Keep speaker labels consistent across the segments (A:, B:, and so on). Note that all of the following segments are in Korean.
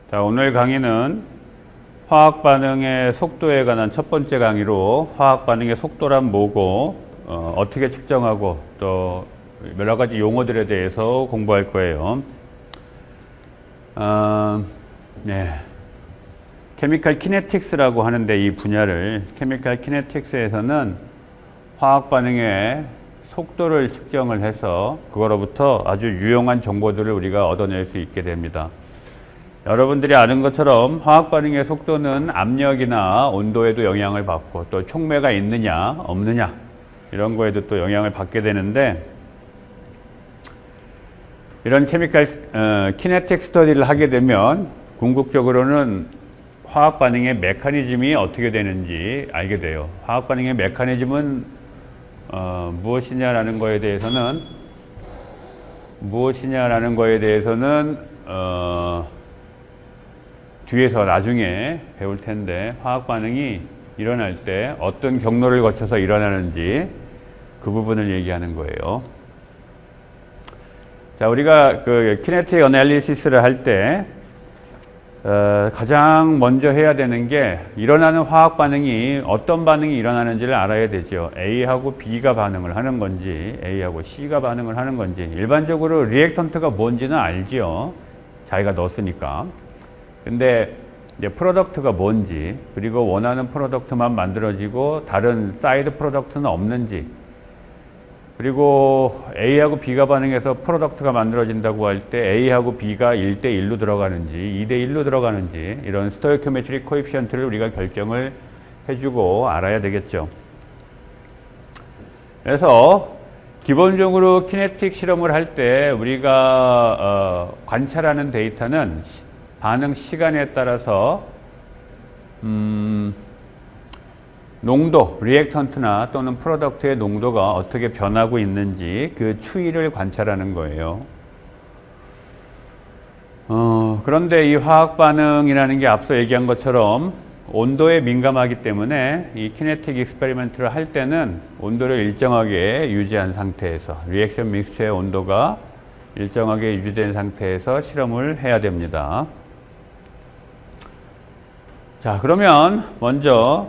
A: 자, 오늘 강의는 화학 반응의 속도에 관한 첫 번째 강의로 화학 반응의 속도란 뭐고 어떻게 측정하고 또 여러 가지 용어들에 대해서 공부할 거예요. 케미컬 키네틱스라고 하는데 이 분야를 케미컬 키네틱스에서는 화학 반응의 속도를 측정을 해서 그거로부터 아주 유용한 정보들을 우리가 얻어낼 수 있게 됩니다. 여러분들이 아는 것처럼 화학 반응의 속도는 압력이나 온도에도 영향을 받고 또 촉매가 있느냐 없느냐 이런 거에도 또 영향을 받게 되는데, 이런 케미컬 키네틱 스터디를 하게 되면 궁극적으로는 화학 반응의 메커니즘이 어떻게 되는지 알게 돼요. 화학 반응의 메커니즘은 무엇이냐라는 거에 대해서는 뒤에서 나중에 배울 텐데, 화학 반응이 일어날 때 어떤 경로를 거쳐서 일어나는지 그 부분을 얘기하는 거예요. 자, 우리가 그 키네틱 어널리시스를 할 때 가장 먼저 해야 되는 게 일어나는 화학 반응이 어떤 반응이 일어나는지를 알아야 되죠. A하고 B가 반응을 하는 건지 A하고 C가 반응을 하는 건지. 일반적으로 리액턴트가 뭔지는 알지요. 자기가 넣었으니까. 근데 이제 프로덕트가 뭔지, 그리고 원하는 프로덕트만 만들어지고 다른 사이드 프로덕트는 없는지, 그리고 A하고 B가 반응해서 프로덕트가 만들어진다고 할 때 A하고 B가 1대1로 들어가는지 2대1로 들어가는지, 이런 스토이키오메트릭 코에피션트를 우리가 결정을 해주고 알아야 되겠죠. 그래서 기본적으로 키네틱 실험을 할 때 우리가 관찰하는 데이터는 반응 시간에 따라서 농도, 리액턴트나 또는 프로덕트의 농도가 어떻게 변하고 있는지 그 추이를 관찰하는 거예요. 그런데 이 화학 반응이라는 게 앞서 얘기한 것처럼 온도에 민감하기 때문에 이 키네틱 익스페리먼트를 할 때는 온도를 일정하게 유지한 상태에서, 리액션 믹스처의 온도가 일정하게 유지된 상태에서 실험을 해야 됩니다. 자, 그러면 먼저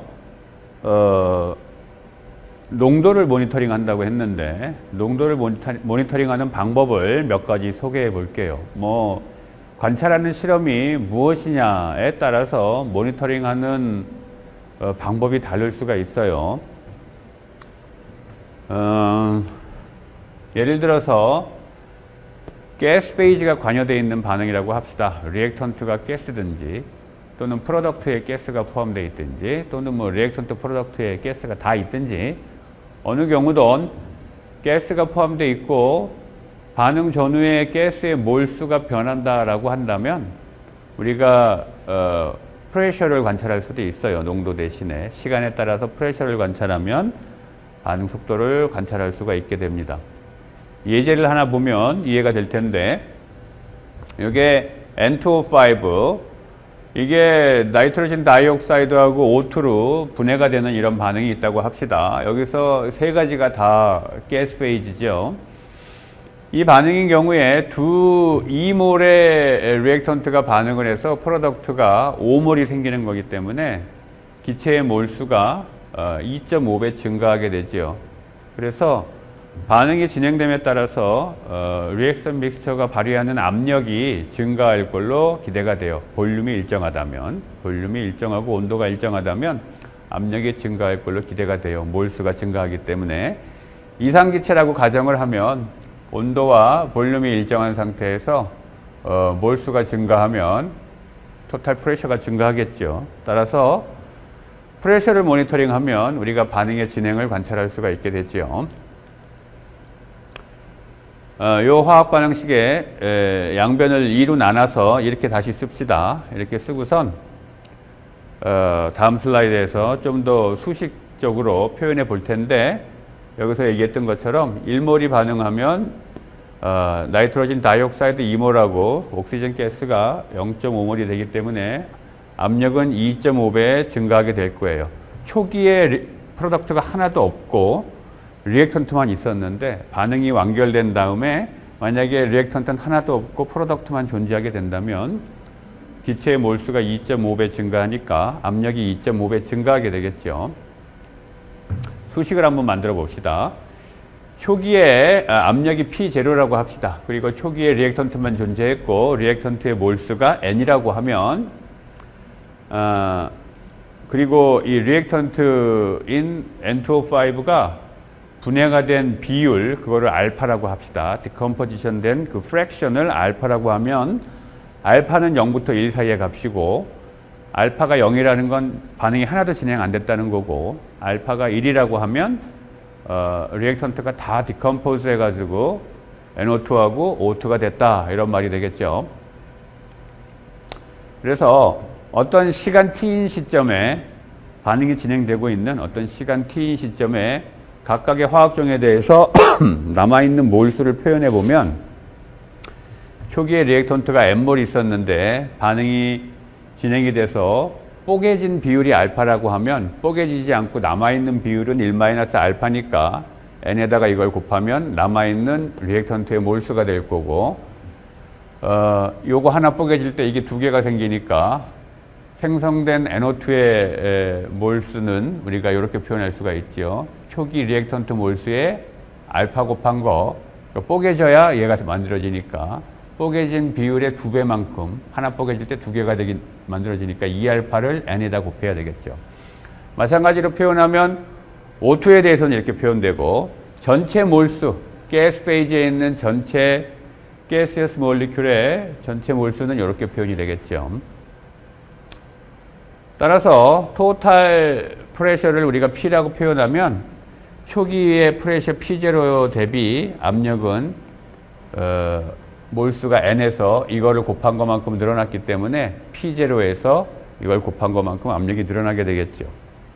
A: 농도를 모니터링 한다고 했는데, 농도를 모니터링하는 방법을 몇 가지 소개해 볼게요. 관찰하는 실험이 무엇이냐에 따라서 모니터링하는 방법이 다를 수가 있어요. 예를 들어서 가스 페이지가 관여되어 있는 반응이라고 합시다. 리액턴트가 가스든지 또는 프로덕트에 가스가 포함되어 있든지 또는 리액턴트 프로덕트에 가스가 다 있든지, 어느 경우든 가스가 포함되어 있고 반응 전후에 가스의 몰수가 변한다라고 한다면 우리가 프레셔를 관찰할 수도 있어요. 농도 대신에 시간에 따라서 프레셔를 관찰하면 반응 속도를 관찰할 수가 있게 됩니다. 예제를 하나 보면 이해가 될 텐데, 이게 N2O5, 이게 나이트로젠 다이옥사이드하고 O2로 분해가 되는 이런 반응이 있다고 합시다. 여기서 세 가지가 다 가스 페이지죠. 이 반응인 경우에 2몰의 리액턴트가 반응을 해서 프로덕트가 5몰이 생기는 거기 때문에 기체의 몰수가 2.5배 증가하게 되죠. 그래서 반응이 진행됨에 따라서 리액션 믹스처가 발휘하는 압력이 증가할 걸로 기대가 돼요. 볼륨이 일정하다면, 볼륨이 일정하고 온도가 일정하다면 압력이 증가할 걸로 기대가 돼요. 몰수가 증가하기 때문에. 이상기체라고 가정을 하면 온도와 볼륨이 일정한 상태에서 몰수가 증가하면 토탈 프레셔가 증가하겠죠. 따라서 프레셔를 모니터링하면 우리가 반응의 진행을 관찰할 수가 있게 되죠. 요 화학 반응식의 양변을 2로 나눠서 이렇게 다시 씁시다. 이렇게 쓰고선 다음 슬라이드에서 좀 더 수식적으로 표현해 볼 텐데, 여기서 얘기했던 것처럼 1몰이 반응하면 나이트로젠 다이옥사이드 2몰하고 옥시전 가스가 0.5몰이 되기 때문에 압력은 2.5배 증가하게 될 거예요. 초기에 프로덕트가 하나도 없고 리액턴트만 있었는데 반응이 완결된 다음에 만약에 리액턴트는 하나도 없고 프로덕트만 존재하게 된다면 기체의 몰수가 2.5배 증가하니까 압력이 2.5배 증가하게 되겠죠. 수식을 한번 만들어 봅시다. 초기에 압력이 P0라고 합시다. 그리고 초기에 리액턴트만 존재했고 리액턴트의 몰수가 N이라고 하면 그리고 이 리액턴트인 N2O5가 분해가 된 비율, 그거를 알파라고 합시다. 디컴포지션 된 그 프랙션을 알파라고 하면 알파는 0부터 1 사이의 값이고 알파가 0이라는 건 반응이 하나도 진행 안 됐다는 거고 알파가 1이라고 하면 리액턴트가 다 디컴포즈 해가지고 NO2하고 O2가 됐다 이런 말이 되겠죠. 그래서 어떤 시간 t인 시점에 반응이 진행되고 있는 어떤 시간 t인 시점에 각각의 화학종에 대해서 남아있는 몰수를 표현해 보면 초기에 리액턴트가 N몰이 있었는데 반응이 진행이 돼서 뽀개진 비율이 알파라고 하면 뽀개지지 않고 남아있는 비율은 1-알파니까 N에다가 이걸 곱하면 남아있는 리액턴트의 몰수가 될 거고 요거 하나 뽀개질 때 이게 두 개가 생기니까 생성된 NO2의 몰수는 우리가 이렇게 표현할 수가 있죠. 초기 리액턴트 몰수에 알파 곱한 거 뽀개져야 얘가 만들어지니까 뽀개진 비율의 2배만큼 하나 뽀개질 때 2개가 만들어지니까 2알파를 N에다 곱해야 되겠죠. 마찬가지로 표현하면 O2에 대해서는 이렇게 표현되고 전체 몰수, 가스 페이지에 있는 전체 gaseous molecule의 전체 몰수는 이렇게 표현이 되겠죠. 따라서 토탈 프레셔를 우리가 P라고 표현하면 초기의 프레셔 P0 대비 압력은 몰수가 N에서 이거를 곱한 것만큼 늘어났기 때문에 P0에서 이걸 곱한 것만큼 압력이 늘어나게 되겠죠.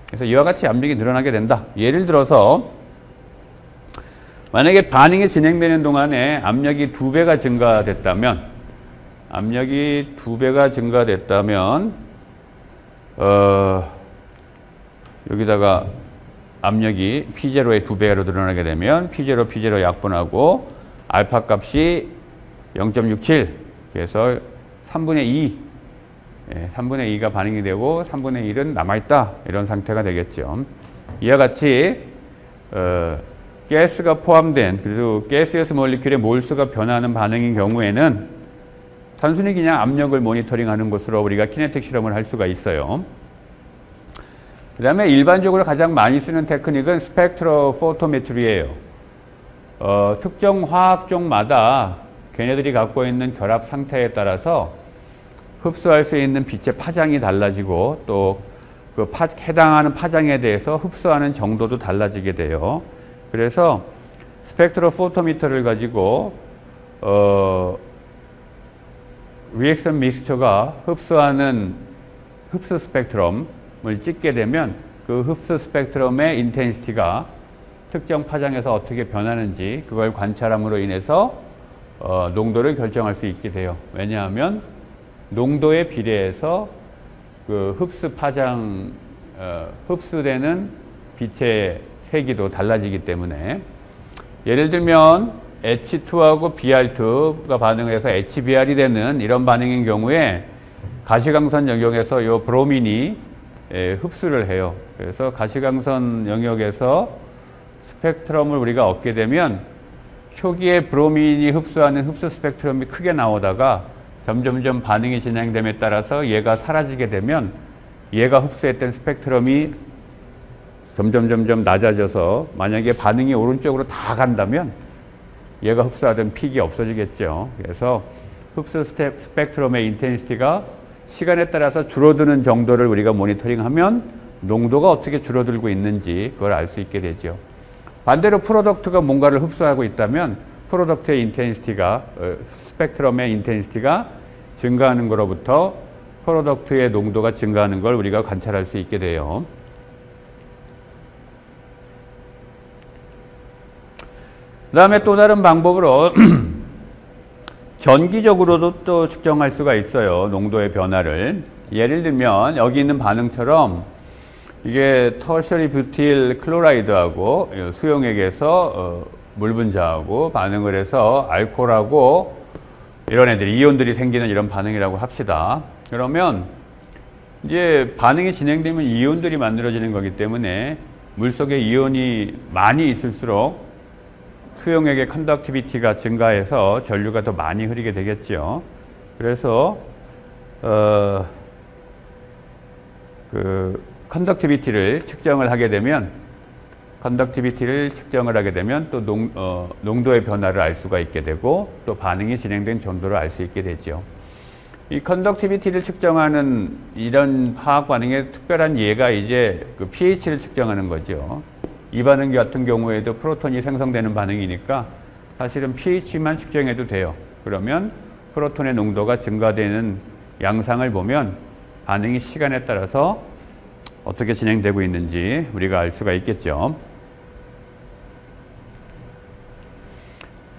A: 그래서 이와 같이 압력이 늘어나게 된다. 예를 들어서 만약에 반응이 진행되는 동안에 압력이 2배가 증가됐다면 여기다가 압력이 P0의 2배로 늘어나게 되면 P0 약분하고 알파 값이 0.67 그래서 3분의 2 3분의 2가 반응이 되고 3분의 1은 남아있다 이런 상태가 되겠죠. 이와 같이 가스가 포함된 그리고 gaseous molecule의 몰수가 변하는 반응인 경우에는 단순히 그냥 압력을 모니터링하는 것으로 우리가 키네틱 실험을 할 수가 있어요. 그 다음에 일반적으로 가장 많이 쓰는 테크닉은 스펙트로포토메트리예요. 특정 화학종마다 걔네들이 갖고 있는 결합 상태에 따라서 흡수할 수 있는 빛의 파장이 달라지고 또 그 해당하는 파장에 대해서 흡수하는 정도도 달라지게 돼요. 그래서 스펙트로포토미터를 가지고 리액션 믹스처가 흡수하는 흡수 스펙트럼을 찍게 되면 그 흡수 스펙트럼의 인텐시티가 특정 파장에서 어떻게 변하는지 그걸 관찰함으로 인해서 농도를 결정할 수 있게 돼요. 왜냐하면 농도에 비례해서 그 흡수 파장, 흡수되는 빛의 세기도 달라지기 때문에 예를 들면 H2하고 Br2가 반응을 해서 HBr이 되는 이런 반응인 경우에 가시광선 영역에서 이 브로민이 흡수를 해요. 그래서 가시광선 영역에서 스펙트럼을 우리가 얻게 되면 초기에 브로민이 흡수하는 흡수 스펙트럼이 크게 나오다가 점점점 반응이 진행됨에 따라서 얘가 사라지게 되면 얘가 흡수했던 스펙트럼이 점점 낮아져서 만약에 반응이 오른쪽으로 다 간다면 얘가 흡수하던 픽이 없어지겠죠. 그래서 흡수 스펙트럼의 인텐시티가 시간에 따라서 줄어드는 정도를 우리가 모니터링하면 농도가 어떻게 줄어들고 있는지 그걸 알 수 있게 되죠. 반대로 프로덕트가 뭔가를 흡수하고 있다면 프로덕트의 인텐시티가 스펙트럼의 인텐시티가 증가하는 것으로부터 프로덕트의 농도가 증가하는 걸 우리가 관찰할 수 있게 돼요. 그 다음에 또 다른 방법으로 전기적으로도 또 측정할 수가 있어요. 농도의 변화를. 예를 들면 여기 있는 반응처럼 이게 터셔리 뷰틸 클로라이드하고 수용액에서 물 분자하고 반응을 해서 알코올하고 이런 애들이 이온들이 생기는 이런 반응이라고 합시다. 그러면 이제 반응이 진행되면 이온들이 만들어지는 거기 때문에 물속에 이온이 많이 있을수록 수용액의 컨덕티비티가 증가해서 전류가 더 많이 흐르게 되겠죠. 그래서 그 컨덕티비티를 측정을 하게 되면 또 농도의 변화를 알 수가 있게 되고 또 반응이 진행된 정도를 알 수 있게 되죠. 이 컨덕티비티를 측정하는 이런 화학 반응의 특별한 예가 이제 그 pH를 측정하는 거죠. 이 반응 같은 경우에도 프로톤이 생성되는 반응이니까 사실은 pH만 측정해도 돼요. 그러면 프로톤의 농도가 증가되는 양상을 보면 반응이 시간에 따라서 어떻게 진행되고 있는지 우리가 알 수가 있겠죠.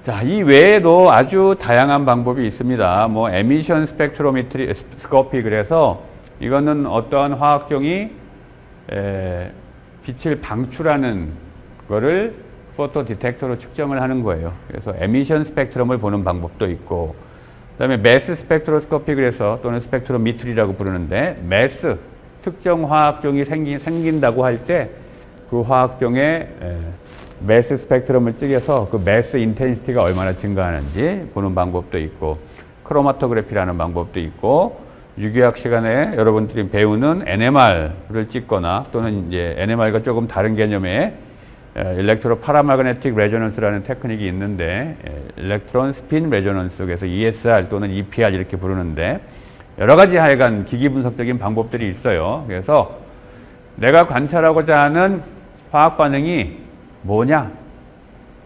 A: 자, 이 외에도 아주 다양한 방법이 있습니다. 뭐 에미션 스펙트로메트리 스코피, 그래서 이거는 어떠한 화학종이 빛을 방출하는 거를 포토 디텍터로 측정을 하는 거예요. 그래서 에미션 스펙트럼을 보는 방법도 있고, 그다음에 매스 스펙트로스코피, 그래서 또는 스펙트로미트리라고 부르는데, 매스 특정 화학종이 생긴다고 할 때 그 화학종의 매스 스펙트럼을 찍어서 그 매스 인텐시티가 얼마나 증가하는지 보는 방법도 있고, 크로마토그래피라는 방법도 있고, 유기학 시간에 여러분들이 배우는 NMR을 찍거나 또는 이제 NMR과 조금 다른 개념의 일렉트로 파라마그네틱 레조넌스라는 테크닉이 있는데, 일렉트론 스핀 레조넌스, 그래서 ESR 또는 EPR 이렇게 부르는데, 여러 가지 하여간 기기 분석적인 방법들이 있어요. 그래서 내가 관찰하고자 하는 화학 반응이 뭐냐,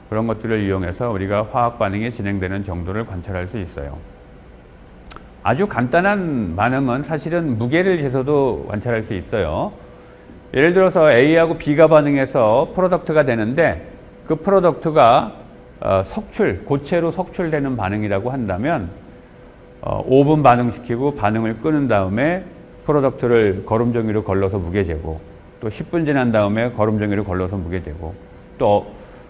A: 그런 것들을 이용해서 우리가 화학 반응이 진행되는 정도를 관찰할 수 있어요. 아주 간단한 반응은 사실은 무게를 재서도 관찰할 수 있어요. 예를 들어서 A하고 B가 반응해서 프로덕트가 되는데, 그 프로덕트가 고체로 석출되는 반응이라고 한다면 5분 반응시키고 반응을 끄는 다음에 프로덕트를 거름종이로 걸러서 무게 재고, 또 10분 지난 다음에 거름종이로 걸러서 무게 재고, 또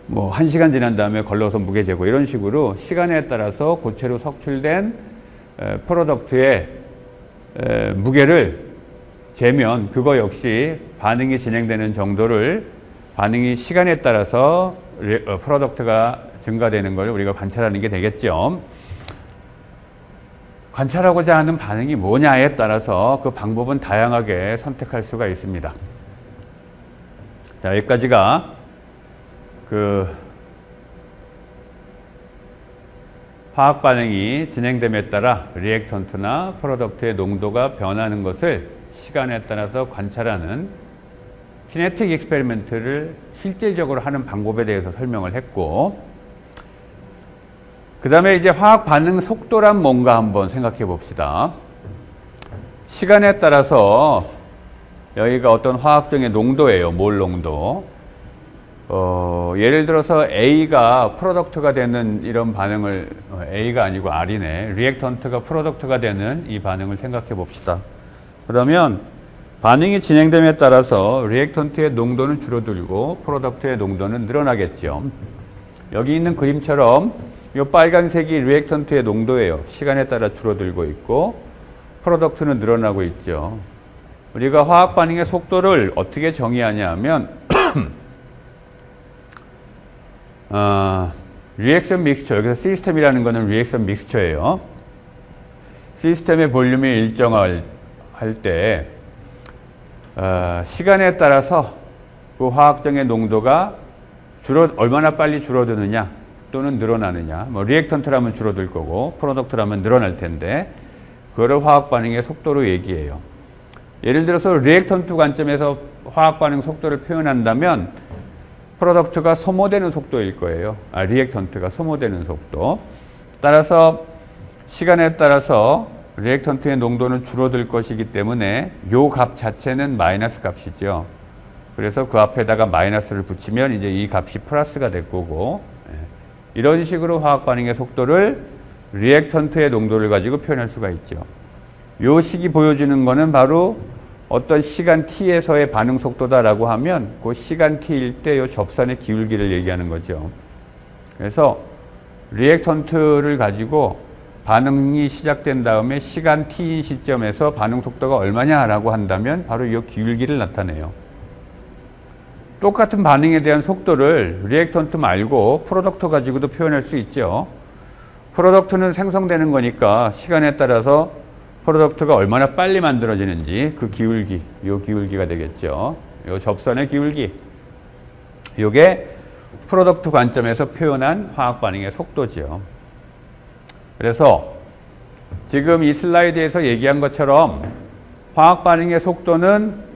A: 뭐 1시간 지난 다음에 걸러서 무게 재고, 이런 식으로 시간에 따라서 고체로 석출된 프로덕트의 무게를 재면 그거 역시 반응이 진행되는 정도를, 반응이 시간에 따라서 프로덕트가 증가되는 걸 우리가 관찰하는 게 되겠죠. 관찰하고자 하는 반응이 뭐냐에 따라서 그 방법은 다양하게 선택할 수가 있습니다. 자, 여기까지가 그 화학 반응이 진행됨에 따라 리액턴트나 프로덕트의 농도가 변하는 것을 시간에 따라서 관찰하는 키네틱 익스페리먼트를 실질적으로 하는 방법에 대해서 설명을 했고, 그 다음에 이제 화학 반응 속도란 뭔가 한번 생각해 봅시다. 시간에 따라서 여기가 어떤 화학종의 농도예요. 몰 농도. 예를 들어서 A가 프로덕트가 되는 이런 반응을, A가 아니고 R이네. 리액턴트가 프로덕트가 되는 이 반응을 생각해 봅시다. 그러면 반응이 진행됨에 따라서 리액턴트의 농도는 줄어들고 프로덕트의 농도는 늘어나겠죠. 여기 있는 그림처럼 이 빨간색이 리액턴트의 농도예요. 시간에 따라 줄어들고 있고 프로덕트는 늘어나고 있죠. 우리가 화학 반응의 속도를 어떻게 정의하냐 하면 리액션 믹스처, 여기서 시스템이라는 것은 리액션 믹스처예요. 시스템의 볼륨이 일정할 때 시간에 따라서 그 화학종의 농도가 얼마나 빨리 줄어드느냐 또는 늘어나느냐, 뭐 리액턴트라면 줄어들 거고 프로덕트라면 늘어날 텐데, 그거를 화학 반응의 속도로 얘기해요. 예를 들어서 리액턴트 관점에서 화학 반응 속도를 표현한다면 프로덕트가 소모되는 속도일 거예요. 리액턴트가 소모되는 속도. 따라서 시간에 따라서 리액턴트의 농도는 줄어들 것이기 때문에 요 값 자체는 마이너스 값이죠. 그래서 그 앞에다가 마이너스를 붙이면 이제 이 값이 플러스가 될 거고, 이런 식으로 화학 반응의 속도를 리액턴트의 농도를 가지고 표현할 수가 있죠. 요 식이 보여주는 거는 바로 어떤 시간 t에서의 반응 속도다라고 하면 그 시간 t일 때 요 접선의 기울기를 얘기하는 거죠. 그래서 리액턴트를 가지고 반응이 시작된 다음에 시간 t인 시점에서 반응 속도가 얼마냐라고 한다면 바로 이 기울기를 나타내요. 똑같은 반응에 대한 속도를 리액턴트 말고 프로덕트 가지고도 표현할 수 있죠. 프로덕트는 생성되는 거니까 시간에 따라서 프로덕트가 얼마나 빨리 만들어지는지 그 기울기, 요 기울기가 되겠죠. 요 접선의 기울기. 요게 프로덕트 관점에서 표현한 화학 반응의 속도죠. 그래서 지금 이 슬라이드에서 얘기한 것처럼 화학 반응의 속도는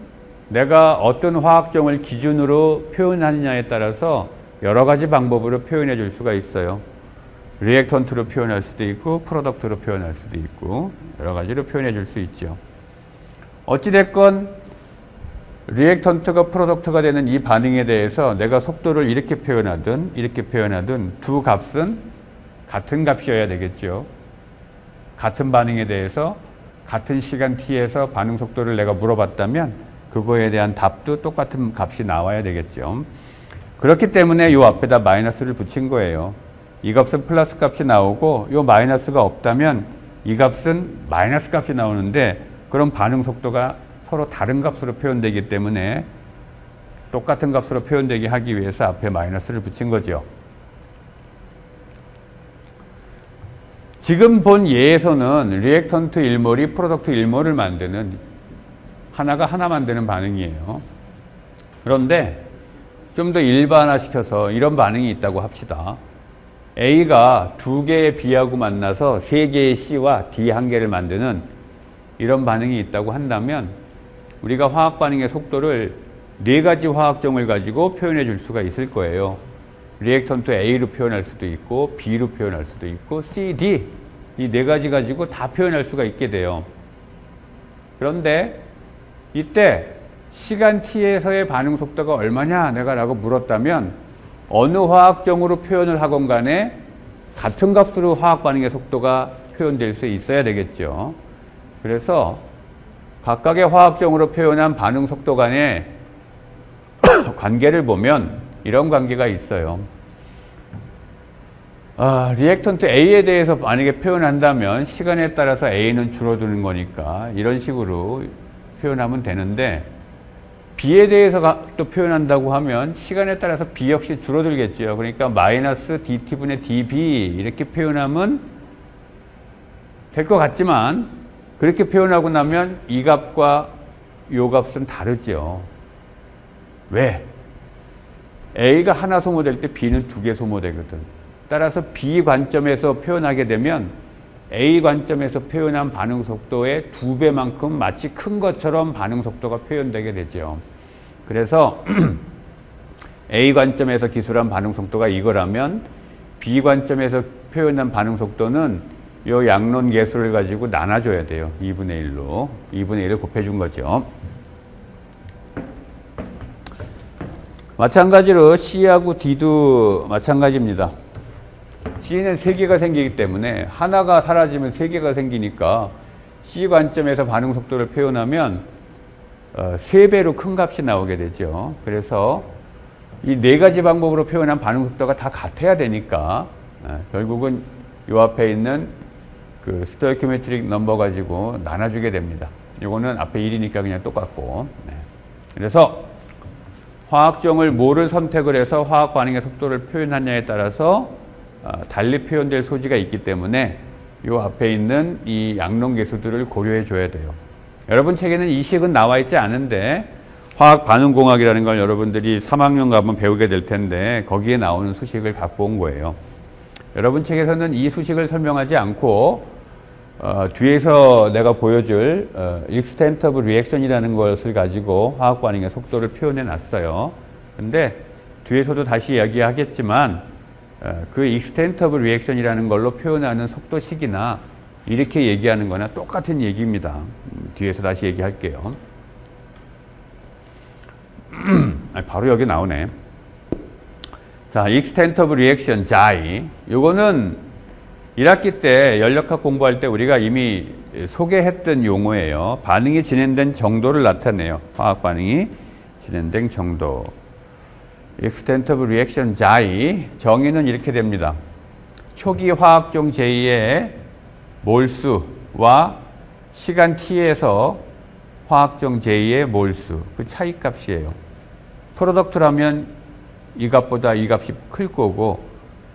A: 내가 어떤 화학종을 기준으로 표현하느냐에 따라서 여러 가지 방법으로 표현해 줄 수가 있어요. 리액턴트로 표현할 수도 있고 프로덕트로 표현할 수도 있고 여러 가지로 표현해 줄 수 있죠. 어찌됐건 리액턴트가 프로덕트가 되는 이 반응에 대해서 내가 속도를 이렇게 표현하든 두 값은 같은 값이어야 되겠죠. 같은 반응에 대해서 같은 시간 t에서 반응 속도를 내가 물어봤다면 그거에 대한 답도 똑같은 값이 나와야 되겠죠. 그렇기 때문에 이 앞에다 마이너스를 붙인 거예요. 이 값은 플러스 값이 나오고 이 마이너스가 없다면 이 값은 마이너스 값이 나오는데 그럼 반응 속도가 서로 다른 값으로 표현되기 때문에 똑같은 값으로 표현되게 하기 위해서 앞에 마이너스를 붙인 거죠. 지금 본 예에서는 리액턴트 1몰이 프로덕트 1몰을 만드는 하나가 하나 만드는 반응이에요. 그런데 좀 더 일반화시켜서 이런 반응이 있다고 합시다. A가 두 개의 B하고 만나서 세 개의 C와 D 한 개를 만드는 이런 반응이 있다고 한다면 우리가 화학 반응의 속도를 네 가지 화학종을 가지고 표현해 줄 수가 있을 거예요. 리액턴트 A로 표현할 수도 있고 B로 표현할 수도 있고 C, D 이 네 가지 가지고 다 표현할 수가 있게 돼요. 그런데 이때 시간 t에서의 반응 속도가 얼마냐 내가 라고 물었다면 어느 화학종으로 표현을 하건 간에 같은 값으로 화학 반응의 속도가 표현될 수 있어야 되겠죠. 그래서 각각의 화학종으로 표현한 반응 속도 간의 관계를 보면 이런 관계가 있어요. 리액턴트 A에 대해서 만약에 표현한다면 시간에 따라서 A는 줄어드는 거니까 이런 식으로 표현하면 되는데 B에 대해서 또 표현한다고 하면 시간에 따라서 B 역시 줄어들겠죠. 그러니까 마이너스 DT분의 DB 이렇게 표현하면 될 것 같지만 그렇게 표현하고 나면 이 값과 이 값은 다르죠. 왜? A가 하나 소모될 때 B는 두 개 소모되거든. 따라서 B 관점에서 표현하게 되면 A 관점에서 표현한 반응 속도의 2배만큼 마치 큰 것처럼 반응 속도가 표현되게 되죠. 그래서 A 관점에서 기술한 반응 속도가 이거라면 B 관점에서 표현한 반응 속도는 이 양론 계수를 가지고 나눠줘야 돼요. 2분의 1로. 2분의 1을 곱해준 거죠. 마찬가지로 C하고 D도 마찬가지입니다. C는 3개가 생기기 때문에 하나가 사라지면 3개가 생기니까 C 관점에서 반응 속도를 표현하면 3배로 큰 값이 나오게 되죠. 그래서 이 4가지 방법으로 표현한 반응 속도가 다 같아야 되니까 결국은 이 앞에 있는 그 스토이키오메트릭 넘버 가지고 나눠주게 됩니다. 이거는 앞에 1이니까 그냥 똑같고. 그래서 화학종을 뭐를 선택을 해서 화학 반응의 속도를 표현하냐에 따라서 달리 표현될 소지가 있기 때문에 이 앞에 있는 이 양론 계수들을 고려해 줘야 돼요. 여러분 책에는 이 식은 나와 있지 않은데 화학 반응공학이라는 걸 여러분들이 3학년 가면 배우게 될 텐데 거기에 나오는 수식을 갖고 온 거예요. 여러분 책에서는 이 수식을 설명하지 않고 뒤에서 내가 보여줄 extent of reaction이라는 것을 가지고 화학 반응의 속도를 표현해 놨어요. 근데 뒤에서도 다시 이야기하겠지만 그 extent of reaction이라는 걸로 표현하는 속도식이나 이렇게 얘기하는 거나 똑같은 얘기입니다. 뒤에서 다시 얘기할게요. 바로 여기 나오네. 자, extent of reaction, Xi. 요거는 1학기 때 연력학 공부할 때 우리가 이미 소개했던 용어예요. 반응이 진행된 정도를 나타내요. 화학 반응이 진행된 정도. extent of reaction Xi 정의는 이렇게 됩니다. 초기 화학종 J의 몰수와 시간 t에서 화학적 J의 몰수, 그 차이 값이에요. 프로덕트라면 이 값보다 이 값이 클 거고,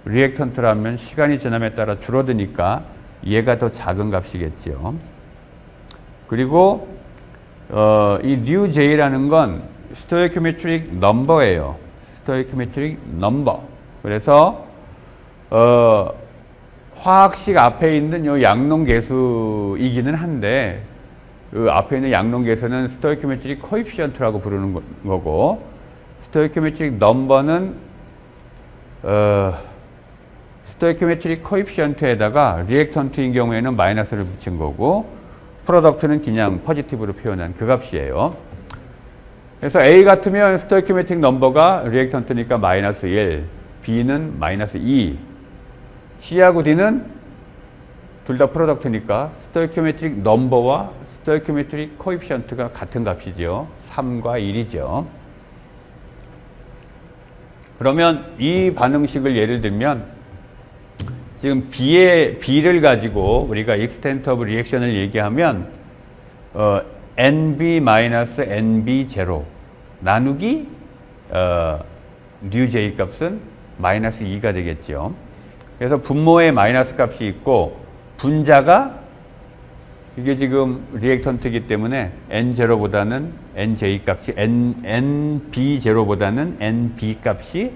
A: 리액턴트라면 시간이 지남에 따라 줄어드니까 얘가 더 작은 값이겠죠. 그리고 이 new J라는 건 스토이키오메트릭 넘버예요. 스토이키오메트릭 넘버. 그래서 화학식 앞에 있는 요 양론계수이기는 한데, 그 앞에 있는 양론계수는 스토이키오메트릭 코에피션트라고 부르는 거고, 스토이키오메트릭 넘버는 스토이키오메트릭 코에피션트에다가 리액턴트인 경우에는 마이너스를 붙인 거고, 프로덕트는 그냥 포지티브로 표현한 그 값이에요. 그래서 A 같으면 스토이키오메트릭 넘버가 리액턴트니까 마이너스 1, B는 마이너스 2, C하고 D는 둘 다 프로덕트니까 스토이키오메트릭 넘버와 스토이키오메트릭 코에피션트가 같은 값이죠. 3과 1이죠. 그러면 이 반응식을 예를 들면 지금 B를 가지고 우리가 extent of reaction을 얘기하면 NB-NB0 나누기 new J 값은 마이너스 2가 되겠죠. 그래서 분모에 마이너스 값이 있고 분자가 이게 지금 리액턴트이기 때문에 N0보다는 NJ 값이 NB0보다는 NB 값이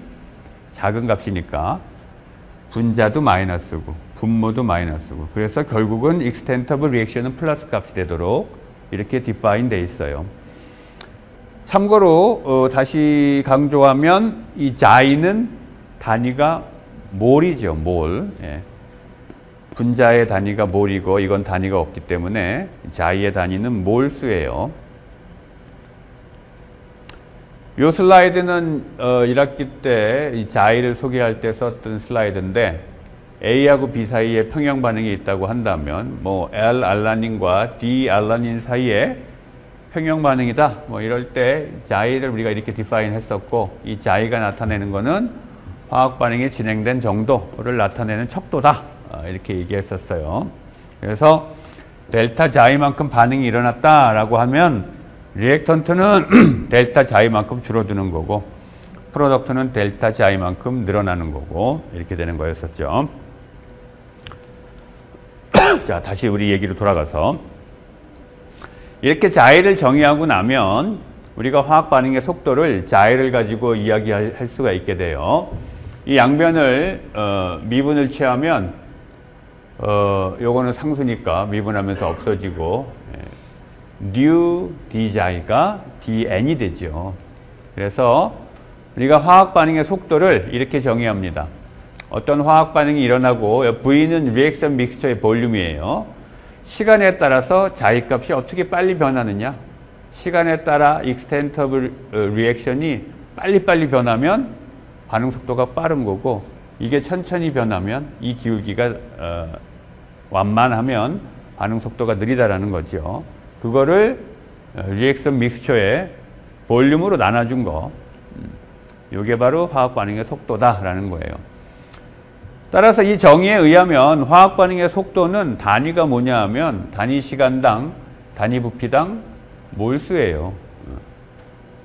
A: 작은 값이니까 분자도 마이너스고 분모도 마이너스고, 그래서 결국은 extent of reaction은 플러스 값이 되도록 이렇게 define 돼 있어요. 참고로 다시 강조하면 이 자이는 단위가 몰이죠. 몰. 예. 분자의 단위가 몰이고 이건 단위가 없기 때문에 자이의 단위는 몰수예요. 이 슬라이드는 1학기 때 이 자이를 소개할 때 썼던 슬라이드인데, A하고 B 사이에 평형 반응이 있다고 한다면 뭐 L-알라닌과 D-알라닌 사이에 평형 반응이다 뭐 이럴 때 자이를 우리가 이렇게 디파인 했었고, 이 자이가 나타내는 거는 화학 반응이 진행된 정도를 나타내는 척도다 이렇게 얘기했었어요. 그래서 델타 자이만큼 반응이 일어났다라고 하면 리액턴트는 델타 자이만큼 줄어드는 거고, 프로덕트는 델타 자이만큼 늘어나는 거고, 이렇게 되는 거였었죠. 자, 다시 우리 얘기로 돌아가서 이렇게 자이를 정의하고 나면 우리가 화학 반응의 속도를 자이를 가지고 이야기할 수가 있게 돼요. 이 양변을 미분을 취하면 요거는 상수니까 미분하면서 없어지고 new d자이가 dn이 되죠. 그래서 우리가 화학 반응의 속도를 이렇게 정의합니다. 어떤 화학 반응이 일어나고 V는 리액션 믹스처의 볼륨이에요. 시간에 따라서 자이 값이 어떻게 빨리 변하느냐? 시간에 따라 extent of reaction이 빨리빨리 변하면 반응 속도가 빠른 거고, 이게 천천히 변하면, 이 기울기가 완만하면 반응 속도가 느리다라는 거죠. 그거를 리액션 믹스처의 볼륨으로 나눠준 거, 이게 바로 화학 반응의 속도다라는 거예요. 따라서 이 정의에 의하면 화학 반응의 속도는 단위가 뭐냐 하면 단위 시간당, 단위 부피당 몰수예요.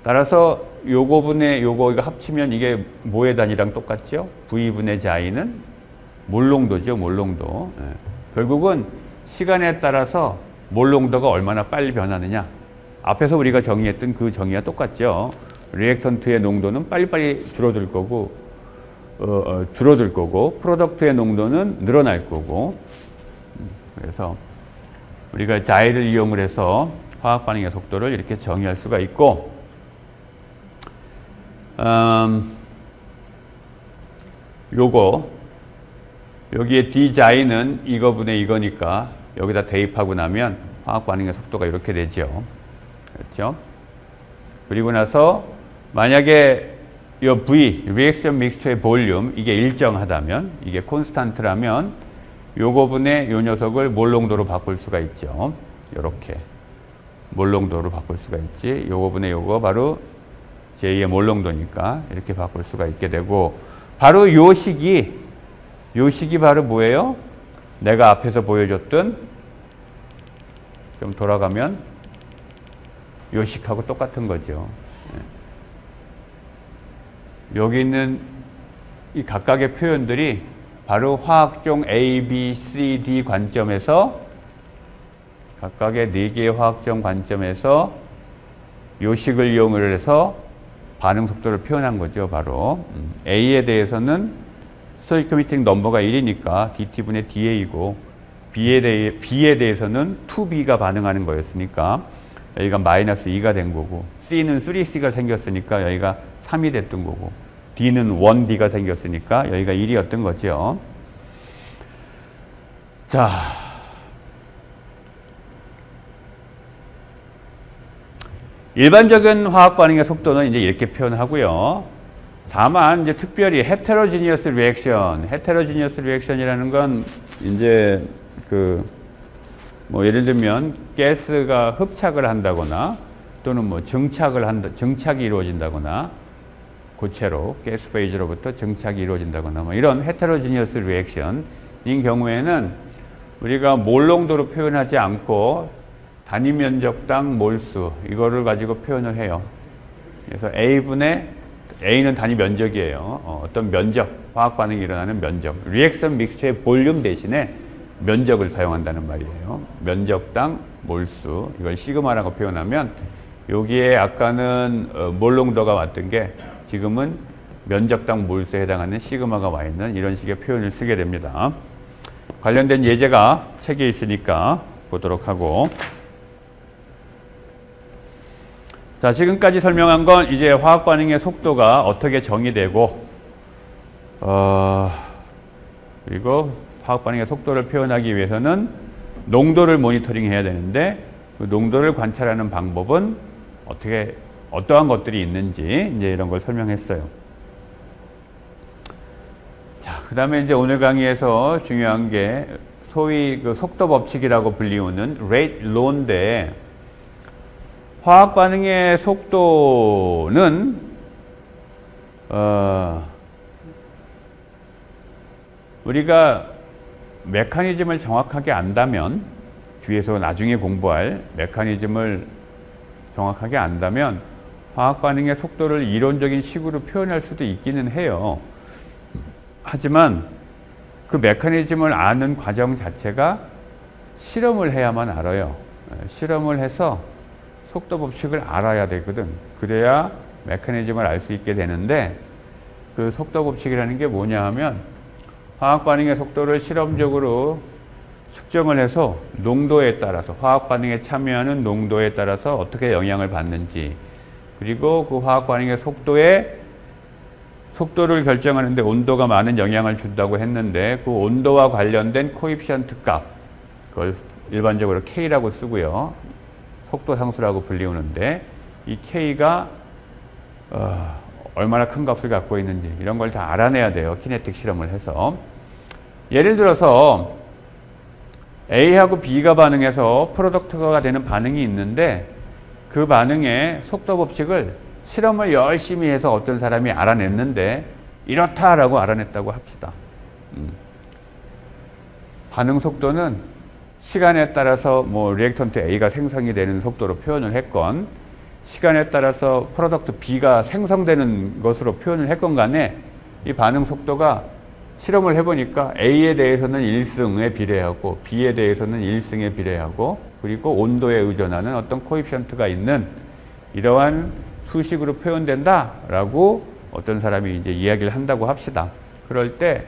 A: 따라서 요거 분의 요거 이거 합치면 이게 뭐의 단위랑 똑같죠? V분의 자이는 몰농도죠. 몰농도. 결국은 시간에 따라서 몰농도가 얼마나 빨리 변하느냐. 앞에서 우리가 정의했던 그 정의와 똑같죠. 리액턴트의 농도는 빨리빨리 줄어들 거고 프로덕트의 농도는 늘어날 거고. 그래서 우리가 자이를 이용을 해서 화학 반응의 속도를 이렇게 정의할 수가 있고, 요거 여기에 d자이는 이거분의 이거니까 여기다 대입하고 나면 화학 반응의 속도가 이렇게 되죠. 그렇죠? 그리고 나서 만약에 이 V, 리액션 믹스처의 볼륨, 이게 일정하다면, 이게 콘스탄트라면 요거분의 요 녀석을 몰농도로 바꿀 수가 있죠. 요렇게 몰농도로 바꿀 수가 있지. 요거분의 요거 바로 제2의 몰농도니까 이렇게 바꿀 수가 있게 되고, 바로 요 식이 바로 뭐예요? 내가 앞에서 보여줬던, 좀 돌아가면 요식하고 똑같은 거죠. 여기 있는 이 각각의 표현들이 바로 화학종 A, B, C, D 관점에서 각각의 4개의 화학종 관점에서 요식을 이용을 해서 반응 속도를 표현한 거죠. 바로 A에 대해서는 스토이코메트릭 넘버가 1이니까 dt분의 da이고 B에 대해서는 2B가 반응하는 거였으니까 여기가 마이너스 2가 된 거고, C는 3C가 생겼으니까 여기가 3이 됐던 거고, D는 1D가 생겼으니까 여기가 1이었던 거죠. 자, 일반적인 화학 반응의 속도는 이제 이렇게 표현하고요. 다만 이제 특별히 헤테로지니어스 리액션이라는 건 이제 뭐 예를 들면 가스가 흡착을 한다거나 또는 뭐 정착이 이루어진다거나, 고체로 가스 페이즈로부터 정착이 이루어진다거나 뭐 이런 헤테로지니어스 리액션인 경우에는 우리가 몰 농도로 표현하지 않고 단위 면적당 몰수, 이거를 가지고 표현을 해요. 그래서 A는 단위 면적이에요. 어떤 면적, 화학 반응이 일어나는 면적, 리액션 믹스처의 볼륨 대신에 면적을 사용한다는 말이에요. 면적당 몰수, 이걸 시그마라고 표현하면, 여기에 아까는 몰 농도가 왔던 게 지금은 면적당 몰수에 해당하는 시그마가 와 있는 이런 식의 표현을 쓰게 됩니다. 관련된 예제가 책에 있으니까 보도록 하고, 자, 지금까지 설명한 건 이제 화학 반응의 속도가 어떻게 정의되고, 그리고 화학 반응의 속도를 표현하기 위해서는 농도를 모니터링 해야 되는데, 그 농도를 관찰하는 방법은 어떠한 것들이 있는지 이제 이런 걸 설명했어요. 자, 그 다음에 이제 오늘 강의에서 중요한 게 소위 그 속도 법칙이라고 불리우는 rate law인데, 화학 반응의 속도는 우리가 메커니즘을 정확하게 안다면, 뒤에서 나중에 공부할 메커니즘을 정확하게 안다면 화학 반응의 속도를 이론적인 식으로 표현할 수도 있기는 해요. 하지만 그 메커니즘을 아는 과정 자체가 실험을 해야만 알아요. 실험을 해서 속도 법칙을 알아야 되거든. 그래야 메커니즘을 알 수 있게 되는데, 그 속도 법칙이라는 게 뭐냐 하면, 화학 반응의 속도를 실험적으로 측정을 해서 농도에 따라서, 화학 반응에 참여하는 농도에 따라서 어떻게 영향을 받는지, 그리고 그 화학 반응의 속도를 결정하는데 온도가 많은 영향을 준다고 했는데, 그 온도와 관련된 코에피션트 값, 그걸 일반적으로 K라고 쓰고요. 속도 상수라고 불리우는데, 이 K가 얼마나 큰 값을 갖고 있는지 이런 걸 다 알아내야 돼요. 키네틱 실험을 해서. 예를 들어서 A하고 B가 반응해서 프로덕트가 되는 반응이 있는데, 그 반응의 속도 법칙을 실험을 열심히 해서 어떤 사람이 알아냈는데 이렇다라고 알아냈다고 합시다. 반응 속도는 시간에 따라서 뭐 리액턴트 A가 생성이 되는 속도로 표현을 했건, 시간에 따라서 프로덕트 B가 생성되는 것으로 표현을 했건 간에, 이 반응 속도가 실험을 해보니까 A에 대해서는 1승에 비례하고 B에 대해서는 1승에 비례하고, 그리고 온도에 의존하는 어떤 코에피션트가 있는 이러한 수식으로 표현된다라고 어떤 사람이 이제 이야기를 한다고 합시다. 그럴 때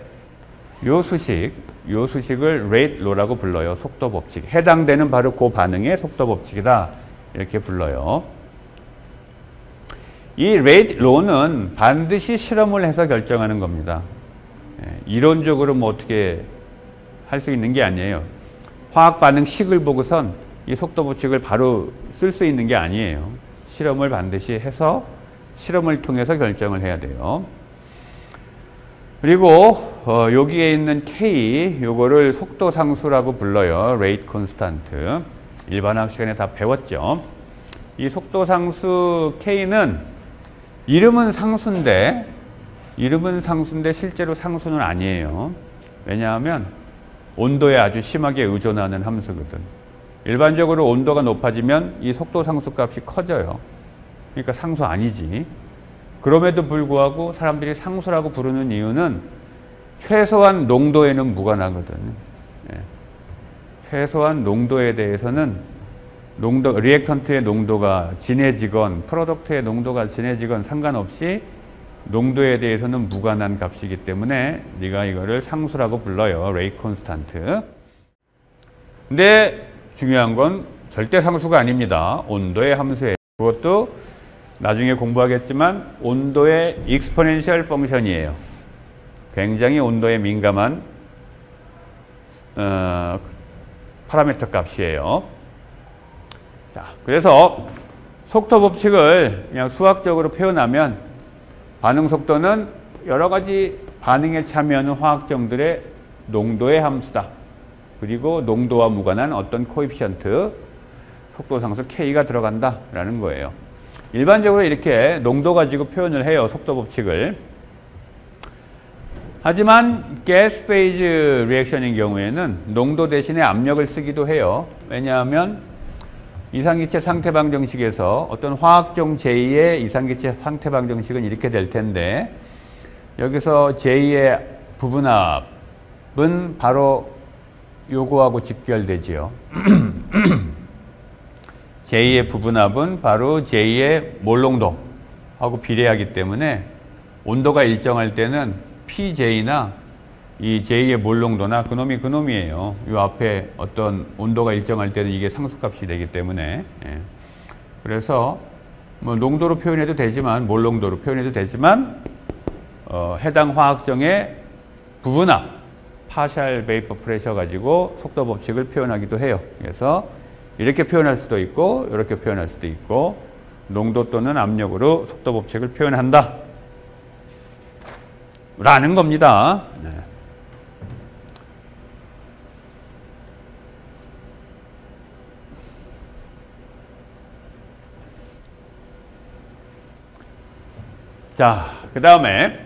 A: 요 수식을 rate law라고 불러요. 속도 법칙. 해당되는 바로 그 반응의 속도 법칙이다, 이렇게 불러요. 이 rate law는 반드시 실험을 해서 결정하는 겁니다. 이론적으로 뭐 어떻게 할 수 있는 게 아니에요. 화학 반응식을 보고선 이 속도 법칙을 바로 쓸 수 있는 게 아니에요. 실험을 반드시 해서 실험을 통해서 결정을 해야 돼요. 그리고 여기에 있는 K, 요거를 속도 상수라고 불러요. rate constant. 일반화학 시간에 다 배웠죠. 이 속도 상수 K는 이름은 상수인데 실제로 상수는 아니에요. 왜냐하면 온도에 아주 심하게 의존하는 함수거든. 일반적으로 온도가 높아지면 이 속도 상수 값이 커져요. 그러니까 상수 아니지. 그럼에도 불구하고 사람들이 상수라고 부르는 이유는 최소한 농도에는 무관하거든. 예. 최소한 농도에 대해서는 리액턴트의 농도가 진해지건 프로덕트의 농도가 진해지건 상관없이 농도에 대해서는 무관한 값이기 때문에 네가 이거를 상수라고 불러요. 레이 콘스탄트. 근데 중요한 건 절대 상수가 아닙니다. 온도의 함수예요. 그것도 나중에 공부하겠지만 온도의 익스포넨셜 펑션이에요. 굉장히 온도에 민감한 파라미터 값이에요. 자, 그래서 속도 법칙을 그냥 수학적으로 표현하면 반응 속도는 여러 가지 반응에 참여하는 화학점들의 농도의 함수다. 그리고 농도와 무관한 어떤 코에피션트, 속도 상수 K가 들어간다라는 거예요. 일반적으로 이렇게 농도 가지고 표현을 해요. 속도 법칙을. 하지만 가스 페이즈 리액션인 경우에는 농도 대신에 압력을 쓰기도 해요. 왜냐하면 이상기체 상태방정식에서 어떤 화학종 J의 이상기체 상태방정식은 이렇게 될 텐데 여기서 J의 부분합은 바로 요거하고 직결되지요. J의 부분합은 바로 J의 몰농도하고 비례하기 때문에 온도가 일정할 때는 PJ나 이 J의 몰농도나 그놈이에요. 이 앞에 어떤 온도가 일정할 때는 이게 상수값이 되기 때문에 그래서 뭐 농도로 표현해도 되지만 몰농도로 표현해도 되지만 해당 화학정의 부분합 파셜 베이퍼 프레셔 가지고 속도 법칙을 표현하기도 해요. 그래서 이렇게 표현할 수도 있고 이렇게 표현할 수도 있고 농도 또는 압력으로 속도 법칙을 표현한다 라는 겁니다. 네. 자, 그 다음에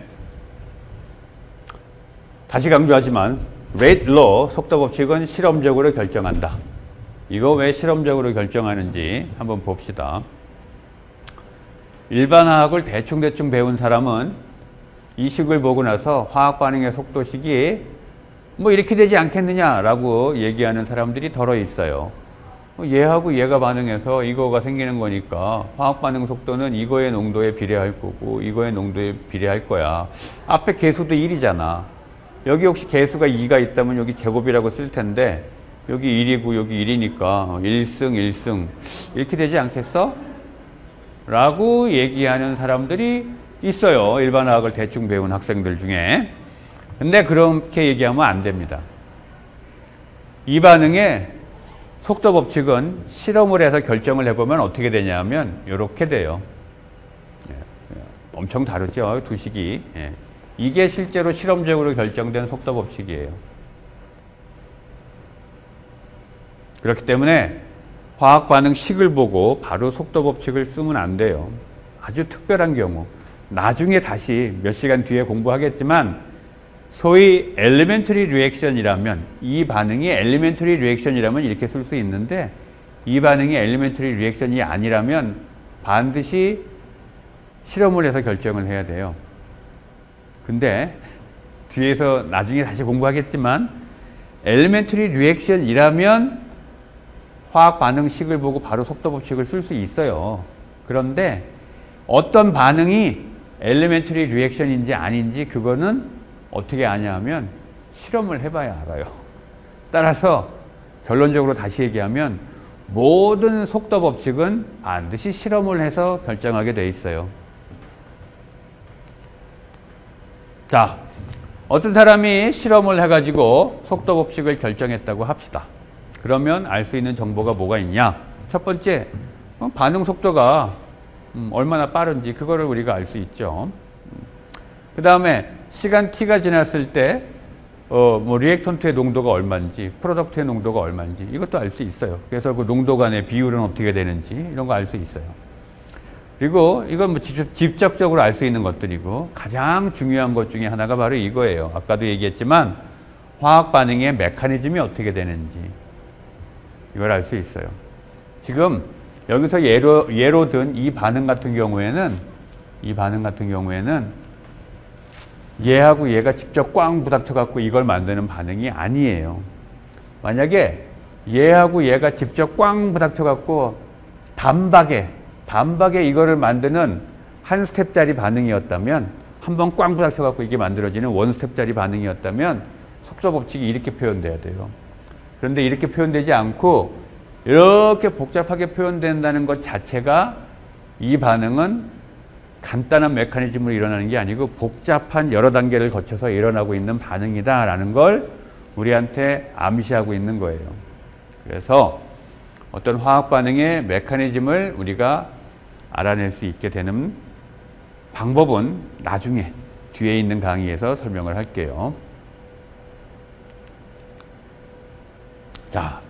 A: 다시 강조하지만 Rate Law, 속도 법칙은 실험적으로 결정한다. 이거 왜 실험적으로 결정하는지 한번 봅시다. 일반화학을 대충 배운 사람은 이 식을 보고 나서 화학 반응의 속도식이 뭐 이렇게 되지 않겠느냐라고 얘기하는 사람들이 덜어 있어요. 얘하고 얘가 반응해서 이거가 생기는 거니까 화학 반응 속도는 이거의 농도에 비례할 거고 이거의 농도에 비례할 거야. 앞에 개수도 1이잖아. 여기 혹시 개수가 2가 있다면 여기 제곱이라고 쓸 텐데 여기 1이고 여기 1이니까 1승 1승 이렇게 되지 않겠어? 라고 얘기하는 사람들이 있어요. 일반화학을 대충 배운 학생들 중에. 근데 그렇게 얘기하면 안 됩니다. 이 반응의 속도 법칙은 실험을 해서 결정을 해보면 어떻게 되냐면 이렇게 돼요. 엄청 다르죠. 두 식이. 이게 실제로 실험적으로 결정된 속도 법칙이에요. 그렇기 때문에 화학 반응 식을 보고 바로 속도 법칙을 쓰면 안 돼요. 아주 특별한 경우. 나중에 다시 몇 시간 뒤에 공부하겠지만 소위 엘리멘터리 리액션이라면 이 반응이 엘리멘터리 리액션이라면 이렇게 쓸 수 있는데 이 반응이 엘리멘터리 리액션이 아니라면 반드시 실험을 해서 결정을 해야 돼요. 근데 뒤에서 나중에 다시 공부하겠지만 엘리멘터리 리액션이라면 화학 반응식을 보고 바로 속도 법칙을 쓸 수 있어요. 그런데 어떤 반응이 엘리멘터리 리액션인지 아닌지 그거는 어떻게 아냐 하면 실험을 해봐야 알아요. 따라서 결론적으로 다시 얘기하면 모든 속도 법칙은 반드시 실험을 해서 결정하게 돼 있어요. 자, 어떤 사람이 실험을 해가지고 속도 법칙을 결정했다고 합시다. 그러면 알 수 있는 정보가 뭐가 있냐? 첫 번째, 반응 속도가 얼마나 빠른지 그거를 우리가 알 수 있죠. 그 다음에 시간 t가 지났을 때 뭐 리액턴트의 농도가 얼마인지 프로덕트의 농도가 얼마인지 이것도 알 수 있어요. 그래서 그 농도 간의 비율은 어떻게 되는지 이런 거 알 수 있어요. 그리고 이건 뭐 직접적으로 알 수 있는 것들이고 가장 중요한 것 중에 하나가 바로 이거예요. 아까도 얘기했지만 화학 반응의 메커니즘이 어떻게 되는지 이걸 알 수 있어요. 지금 여기서 예로 든 이 반응 같은 경우에는 얘하고 얘가 직접 꽝 부닥쳐 갖고 이걸 만드는 반응이 아니에요. 만약에 얘하고 얘가 직접 꽝 부닥쳐 갖고 단박에 이거를 만드는 한 스텝짜리 반응이었다면, 한번 꽝 부닥쳐 갖고 이게 만들어지는 원 스텝짜리 반응이었다면 속도 법칙이 이렇게 표현돼야 돼요. 그런데 이렇게 표현되지 않고 이렇게 복잡하게 표현된다는 것 자체가 이 반응은 간단한 메커니즘으로 일어나는 게 아니고 복잡한 여러 단계를 거쳐서 일어나고 있는 반응이다라는 걸 우리한테 암시하고 있는 거예요. 그래서 어떤 화학 반응의 메커니즘을 우리가 알아낼 수 있게 되는 방법은 나중에 뒤에 있는 강의에서 설명을 할게요. 자,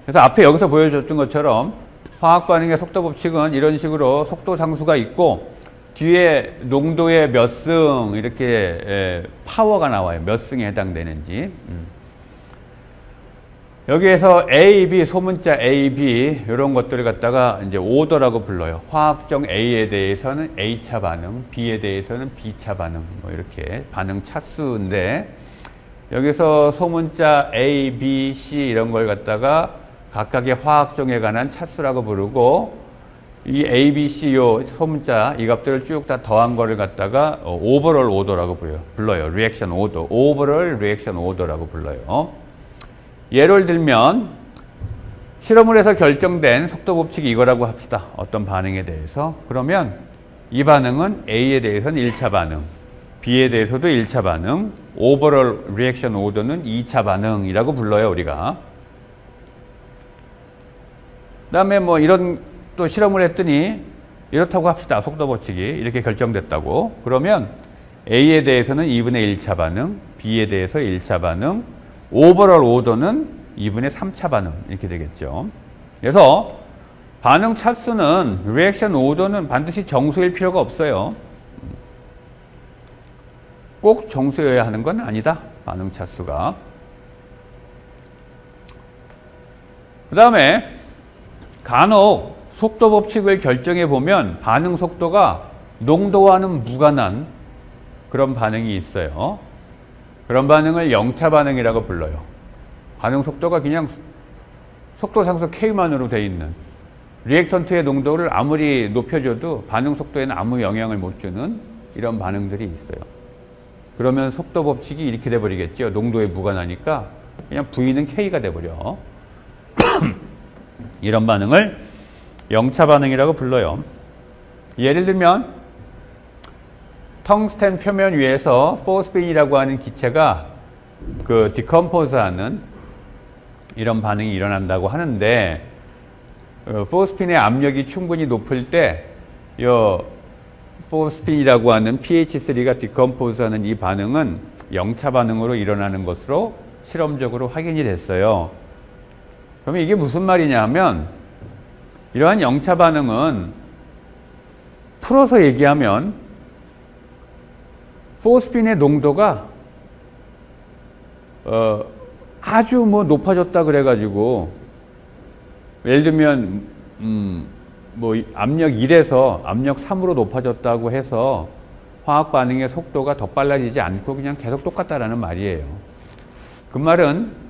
A: 그래서 앞에 여기서 보여줬던 것처럼 화학 반응의 속도 법칙은 이런 식으로 속도 상수가 있고 뒤에 농도의 몇 승 이렇게 파워가 나와요. 몇 승에 해당되는지. 여기에서 A, B, 소문자 A, B 이런 것들을 갖다가 이제 오더라고 불러요. 화학적 A에 대해서는 A차 반응, B에 대해서는 B차 반응, 뭐 이렇게 반응 차수인데 여기서 소문자 A, B, C 이런 걸 갖다가 각각의 화학종에 관한 차수라고 부르고 이 A, B, C 요 소문자 이 값들을 쭉 다 더한 거를 갖다가 오버롤 오더라고 불러요. 리액션 오더, 오버롤 리액션 오더라고 불러요. 예를 들면 실험을 해서 결정된 속도 법칙이 이거라고 합시다. 어떤 반응에 대해서. 그러면 이 반응은 A에 대해서는 1차 반응, B에 대해서도 1차 반응, 오버롤 리액션 오더는 2차 반응이라고 불러요, 우리가. 그다음에 뭐 이런 또 실험을 했더니 이렇다고 합시다. 속도 법칙이 이렇게 결정됐다고. 그러면 A에 대해서는 2분의 1차 반응, B에 대해서 1차 반응, 오버롤 오더는 2분의 3차 반응 이렇게 되겠죠. 그래서 반응 차수는 리액션 오더는 반드시 정수일 필요가 없어요. 꼭 정수여야 하는 건 아니다. 반응 차수가. 그 다음에 간혹 속도 법칙을 결정해 보면 반응 속도가 농도와는 무관한 그런 반응이 있어요. 그런 반응을 영차 반응이라고 불러요. 반응 속도가 그냥 속도 상수 K만으로 되어 있는, 리액턴트의 농도를 아무리 높여줘도 반응 속도에는 아무 영향을 못 주는 이런 반응들이 있어요. 그러면 속도 법칙이 이렇게 돼버리겠죠. 농도에 무관하니까 그냥 V는 K가 돼버려. 이런 반응을 영차 반응이라고 불러요. 예를 들면 텅스텐 표면 위에서 포스핀이라고 하는 기체가 그 디컴포즈하는 이런 반응이 일어난다고 하는데 포스핀의 압력이 충분히 높을 때 이 포스핀이라고 하는 pH3가 디컴포즈하는 이 반응은 영차 반응으로 일어나는 것으로 실험적으로 확인이 됐어요. 그러면 이게 무슨 말이냐 하면 이러한 영차 반응은 풀어서 얘기하면 포스핀의 농도가 아주 뭐 높아졌다 그래가지고 예를 들면 뭐 압력 1에서 압력 3으로 높아졌다고 해서 화학 반응의 속도가 더 빨라지지 않고 그냥 계속 똑같다라는 말이에요. 그 말은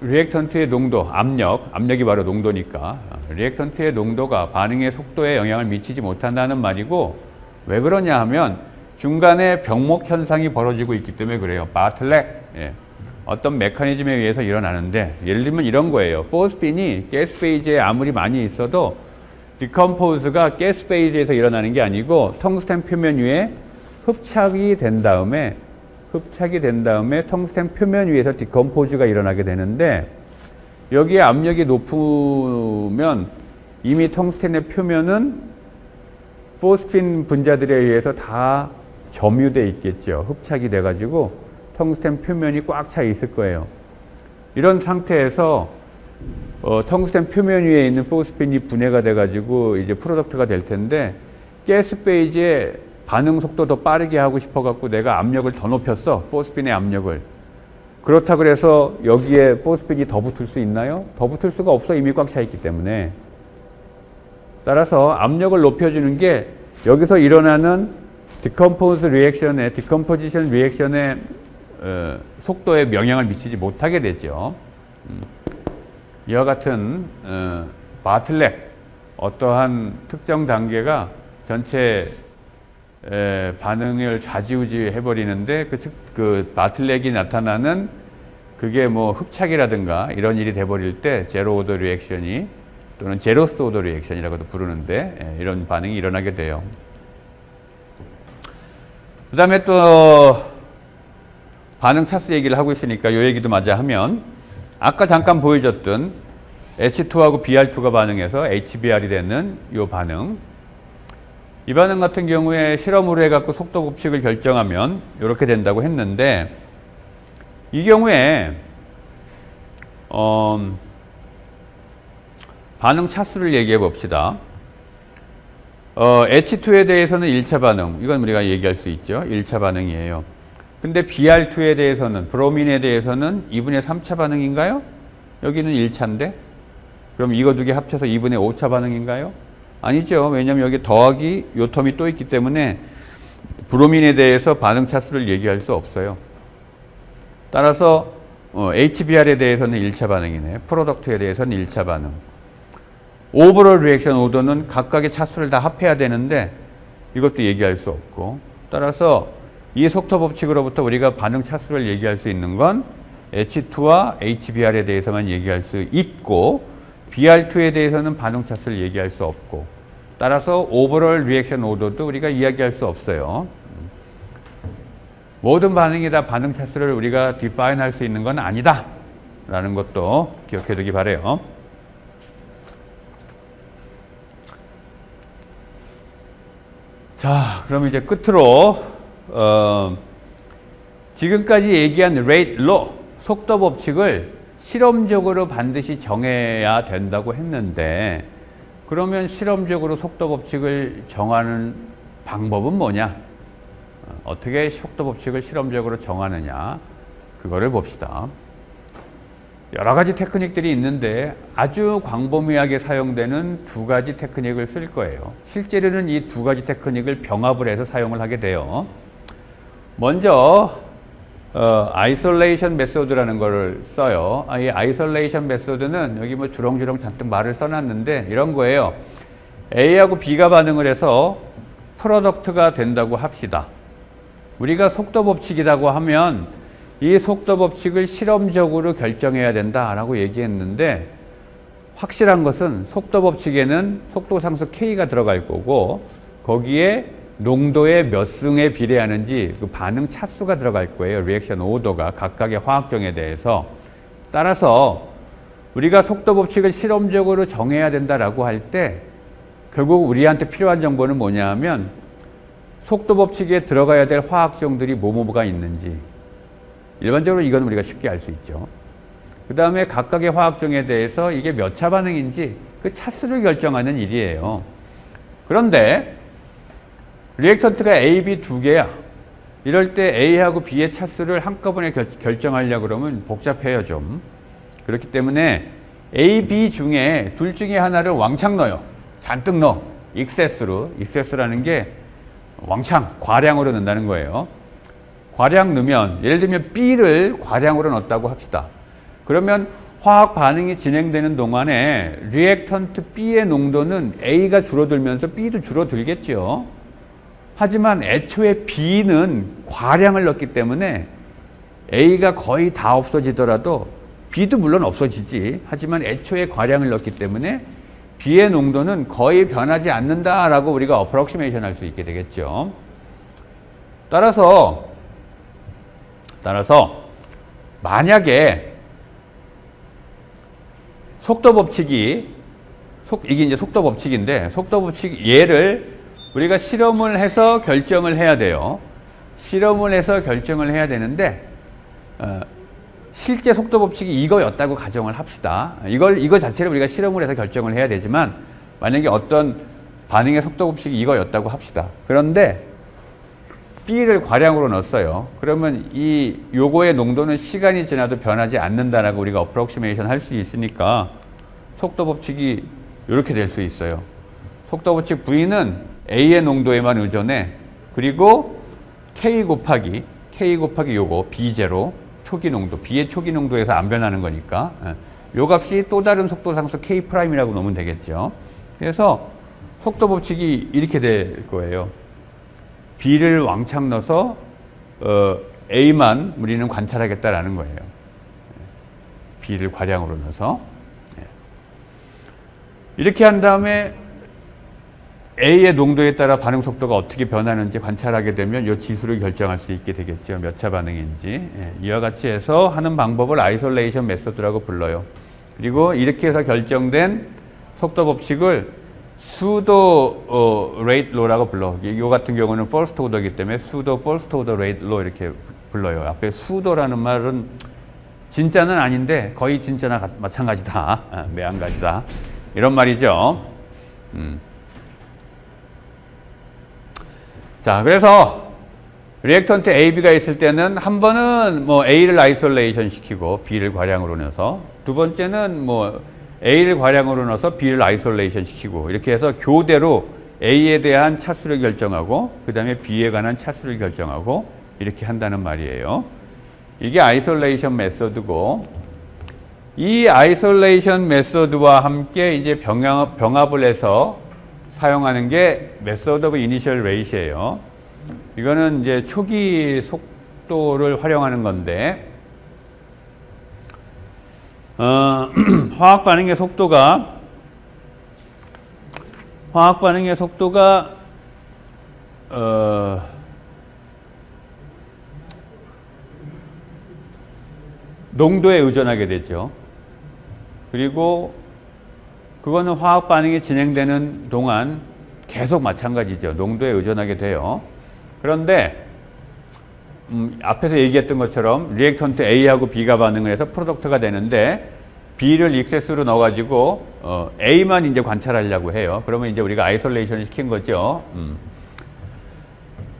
A: 리액턴트의 농도, 압력이 바로 농도니까 리액턴트의 농도가 반응의 속도에 영향을 미치지 못한다는 말이고, 왜 그러냐 하면 중간에 병목 현상이 벌어지고 있기 때문에 그래요. 바틀렉, 어떤 메커니즘에 의해서 일어나는데, 예를 들면 이런 거예요. 포스핀이 가스 페이지에 아무리 많이 있어도 디컴포즈가 가스 페이지에서 일어나는 게 아니고 텅스텐 표면 위에 흡착이 된 다음에 텅스텐 표면 위에서 디컴포즈가 일어나게 되는데, 여기에 압력이 높으면 이미 텅스텐의 표면은 포스핀 분자들에 의해서 다 점유되어 있겠죠. 흡착이 돼가지고 텅스텐 표면이 꽉 차 있을 거예요. 이런 상태에서 텅스텐 표면 위에 있는 포스핀이 분해가 돼가지고 이제 프로덕트가 될 텐데, 가스 페이지에 반응 속도 더 빠르게 하고 싶어 갖고 내가 압력을 더 높였어. 포스핀의 압력을. 그렇다 그래서 여기에 포스핀이 더 붙을 수 있나요? 더 붙을 수가 없어. 이미 꽉 차 있기 때문에. 따라서 압력을 높여주는 게 여기서 일어나는 디컴포지션 리액션의 속도에 영향을 미치지 못하게 되죠. 이와 같은 바틀렉, 어떠한 특정 단계가 전체 반응을 좌지우지 해버리는데 그 바틀렉이 나타나는 그게 뭐 흡착이라든가 이런 일이 돼버릴 때 제로 오더 리액션이 또는 제로스트 오더 리액션이라고도 부르는데 이런 반응이 일어나게 돼요. 그 다음에 또 반응 차수 얘기를 하고 있으니까 이 얘기도 마저 하면 아까 잠깐 보여줬던 H2하고 Br2가 반응해서 HBr이 되는 이 반응, 이 반응 같은 경우에 실험으로 해갖고 속도 법칙을 결정하면 이렇게 된다고 했는데, 이 경우에 반응 차수를 얘기해 봅시다. H2에 대해서는 1차 반응, 이건 우리가 얘기할 수 있죠. 1차 반응이에요. 근데 Br2에 대해서는, 브로민에 대해서는 2분의 3차 반응인가요? 여기는 1차인데? 그럼 이거 두 개 합쳐서 2분의 5차 반응인가요? 아니죠. 왜냐하면 여기 더하기 요 텀이 또 있기 때문에 브로민에 대해서 반응 차수를 얘기할 수 없어요. 따라서 HBr에 대해서는 1차 반응이네. 프로덕트에 대해서는 1차 반응. 오버롤 리액션 오더는 각각의 차수를 다 합해야 되는데 이것도 얘기할 수 없고, 따라서 이 속도 법칙으로부터 우리가 반응 차수를 얘기할 수 있는 건 H2와 HBr에 대해서만 얘기할 수 있고, Br2에 대해서는 반응 차수를 얘기할 수 없고, 따라서 오버롤 리액션 오더도 우리가 이야기할 수 없어요. 모든 반응이 다 반응 차수를 우리가 디파인 할 수 있는 건 아니다 라는 것도 기억해 두기 바래요. 자, 그럼 이제 끝으로 지금까지 얘기한 rate law, 속도 법칙을 실험적으로 반드시 정해야 된다고 했는데, 그러면 실험적으로 속도 법칙을 정하는 방법은 뭐냐? 어떻게 속도 법칙을 실험적으로 정하느냐? 그거를 봅시다. 여러 가지 테크닉들이 있는데 아주 광범위하게 사용되는 두 가지 테크닉을 쓸 거예요. 실제로는 이 두 가지 테크닉을 병합을 해서 사용을 하게 돼요. 먼저 아이솔레이션 메소드라는 거를 써요. 이 아이솔레이션 메소드는 여기 뭐 주렁주렁 잔뜩 말을 써놨는데 이런 거예요. A하고 B가 반응을 해서 프로덕트가 된다고 합시다. 우리가 속도 법칙이라고 하면 이 속도 법칙을 실험적으로 결정해야 된다라고 얘기했는데, 확실한 것은 속도 법칙에는 속도 상수 K가 들어갈 거고 거기에 농도의 몇 승에 비례하는지 그 반응 차수가 들어갈 거예요. 리액션 오더가 각각의 화학정에 대해서. 따라서 우리가 속도 법칙을 실험적으로 정해야 된다라고 할 때 결국 우리한테 필요한 정보는 뭐냐 하면 속도 법칙에 들어가야 될 화학정들이 뭐뭐가 있는지, 일반적으로 이건 우리가 쉽게 알 수 있죠. 그 다음에 각각의 화학정에 대해서 이게 몇 차 반응인지 그 차수를 결정하는 일이에요. 그런데 리액턴트가 A, B 두 개야. 이럴 때 A하고 B의 차수를 한꺼번에 결정하려고 그러면 복잡해요, 좀. 그렇기 때문에 A, B 중에 둘 중에 하나를 왕창 넣어요. 잔뜩 넣어. 익세스로. 익세스라는 게 왕창, 과량으로 넣는다는 거예요. 과량 넣으면, 예를 들면 B를 과량으로 넣었다고 합시다. 그러면 화학 반응이 진행되는 동안에 리액턴트 B의 농도는 A가 줄어들면서 B도 줄어들겠죠. 하지만 애초에 B는 과량을 넣었기 때문에 A가 거의 다 없어지더라도 B도 물론 없어지지. 하지만 애초에 과량을 넣었기 때문에 B의 농도는 거의 변하지 않는다라고 우리가 어프록시메이션 할 수 있게 되겠죠. 따라서 만약에 속도 법칙이 이게 이제 속도 법칙인데, 속도 법칙 얘를 우리가 실험을 해서 결정을 해야 돼요. 실험을 해서 결정을 해야 되는데 실제 속도 법칙이 이거였다고 가정을 합시다. 이거 자체를 우리가 실험을 해서 결정을 해야 되지만, 만약에 어떤 반응의 속도 법칙이 이거였다고 합시다. 그런데 B를 과량으로 넣었어요. 그러면 요거의 농도는 시간이 지나도 변하지 않는다라고 우리가 어프록시메이션 할 수 있으니까 속도 법칙이 이렇게 될 수 있어요. 속도 법칙 V는 A의 농도에만 의존해. 그리고 K 곱하기 요거 B0 초기 농도, B의 초기 농도에서 안 변하는 거니까 요 값이 또 다른 속도 상수 K'이라고 놓으면 되겠죠. 그래서 속도 법칙이 이렇게 될 거예요. B를 왕창 넣어서 A만 우리는 관찰하겠다라는 거예요. B를 과량으로 넣어서 이렇게 한 다음에 A의 농도에 따라 반응 속도가 어떻게 변하는지 관찰하게 되면 이 지수를 결정할 수 있게 되겠죠. 몇 차 반응인지. 이와 같이 해서 하는 방법을 아이솔레이션 메소드라고 불러요. 그리고 이렇게 해서 결정된 속도 법칙을 수도 rate law라고 불러. 이 같은 경우는 first order이기 때문에 수도 first order rate law 이렇게 불러요. 앞에 수도라는 말은 진짜는 아닌데 거의 진짜나 마찬가지다. 매한가지다. 이런 말이죠. 자, 그래서 리액턴트 A, B가 있을 때는 한 번은 뭐 A를 아이솔레이션 시키고 B를 과량으로 넣어서 두 번째는 뭐 A를 과량으로 넣어서 B를 아이솔레이션 시키고 이렇게 해서 교대로 A에 대한 차수를 결정하고 그 다음에 B에 관한 차수를 결정하고 이렇게 한다는 말이에요. 이게 아이솔레이션 메소드고 이 아이솔레이션 메소드와 함께 이제 병합을 해서 사용하는 게 메소드 오브 이니셜 레이트예요. 이거는 이제 초기 속도를 활용하는 건데 화학 반응의 속도가 농도에 의존하게 되죠. 그리고 그거는 화학 반응이 진행되는 동안 계속 마찬가지죠. 농도에 의존하게 돼요. 그런데 앞에서 얘기했던 것처럼 리액턴트 A하고 B가 반응을 해서 프로덕트가 되는데 B를 익세스로 넣어가지고 A만 이제 관찰하려고 해요. 그러면 이제 우리가 아이솔레이션을 시킨 거죠.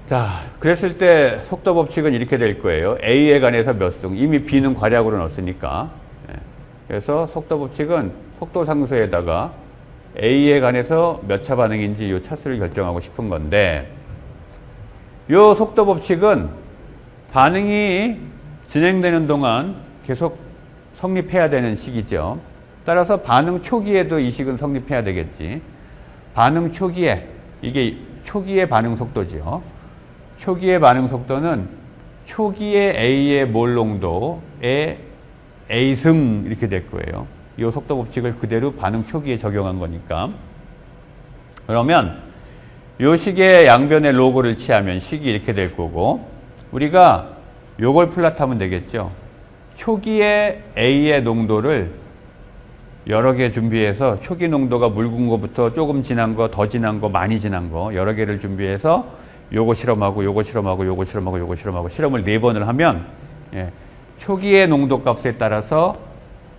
A: 자, 그랬을 때 속도 법칙은 이렇게 될 거예요. A에 관해서 몇 승, 이미 B는 과략으로 넣었으니까. 그래서 속도 법칙은 속도 상수에다가 A에 관해서 몇 차 반응인지 이 차수를 결정하고 싶은 건데 이 속도 법칙은 반응이 진행되는 동안 계속 성립해야 되는 식이죠. 따라서 반응 초기에도 이 식은 성립해야 되겠지. 반응 초기에, 이게 초기의 반응 속도죠. 초기의 반응 속도는 초기의 A의 몰 농도에 A승 이렇게 될 거예요. 이 속도 법칙을 그대로 반응 초기에 적용한 거니까. 그러면 이 식의 양변의 로그를 취하면 식이 이렇게 될 거고 우리가 요걸 플랫하면 되겠죠. 초기에 A의 농도를 여러 개 준비해서 초기 농도가 묽은 거부터 조금 진한 거, 더 진한 거, 많이 진한 거 여러 개를 준비해서 요거 실험하고 요거 실험하고 요거 실험하고 요거 실험하고 실험을 4번을 하면 초기의 농도 값에 따라서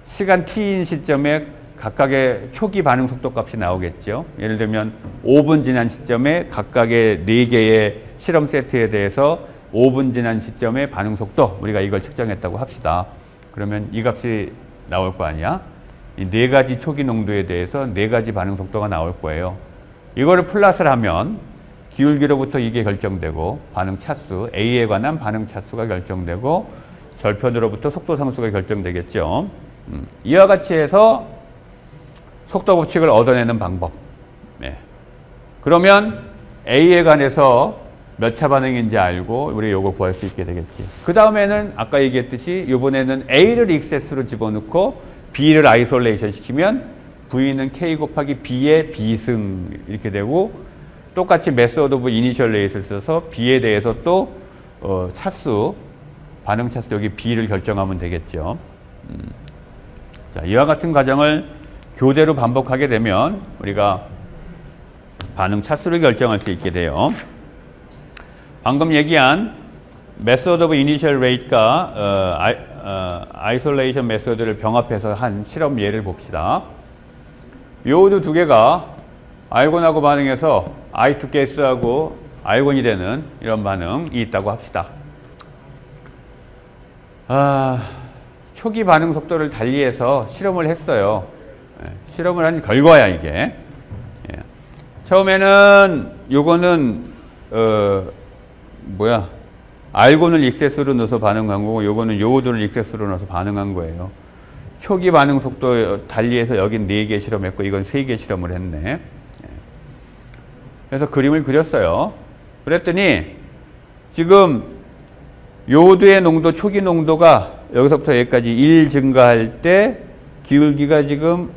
A: 시간 t인 시점에 각각의 초기 반응 속도 값이 나오겠죠. 예를 들면 5분 지난 시점에 각각의 4개의 실험 세트에 대해서 5분 지난 시점의 반응 속도 우리가 이걸 측정했다고 합시다. 그러면 이 값이 나올 거 아니야? 이 4가지 초기 농도에 대해서 4가지 반응 속도가 나올 거예요. 이거를 플러스를 하면 기울기로부터 이게 결정되고 반응 차수, A에 관한 반응 차수가 결정되고 절편으로부터 속도 상수가 결정되겠죠. 이와 같이 해서 속도 법칙을 얻어내는 방법. 그러면 A에 관해서 몇 차 반응인지 알고 우리 요거 구할 수 있게 되겠지. 그 다음에는 아까 얘기했듯이 이번에는 A를 익세스로 집어넣고 B를 아이솔레이션 시키면 V는 K 곱하기 B의 B승 이렇게 되고 똑같이 메소드 오브 이니셜 레이트를 써서 B에 대해서 또 차수, 반응 차수 여기 B를 결정하면 되겠죠. 자, 이와 같은 과정을 교대로 반복하게 되면 우리가 반응 차수를 결정할 수 있게 돼요. 방금 얘기한 메소드 오브 이니셜 레이트가 아이솔레이션 메소드를 병합해서 한 실험 예를 봅시다. 요드 두 개가 알곤하고 반응해서 I2 가스하고 알곤이 되는 이런 반응이 있다고 합시다. 초기 반응 속도를 달리해서 실험을 했어요. 실험을 한 결과야 이게. 처음에는 요거는 알곤을 익세스로 넣어서 반응한 거고 요거는 요오드를 익세스로 넣어서 반응한 거예요. 초기 반응 속도 달리해서 여긴 4개 실험했고 이건 3개 실험을 했네. 그래서 그림을 그렸어요. 그랬더니 지금 요오드의 농도, 초기 농도가 여기서부터 여기까지 1 증가할 때 기울기가 지금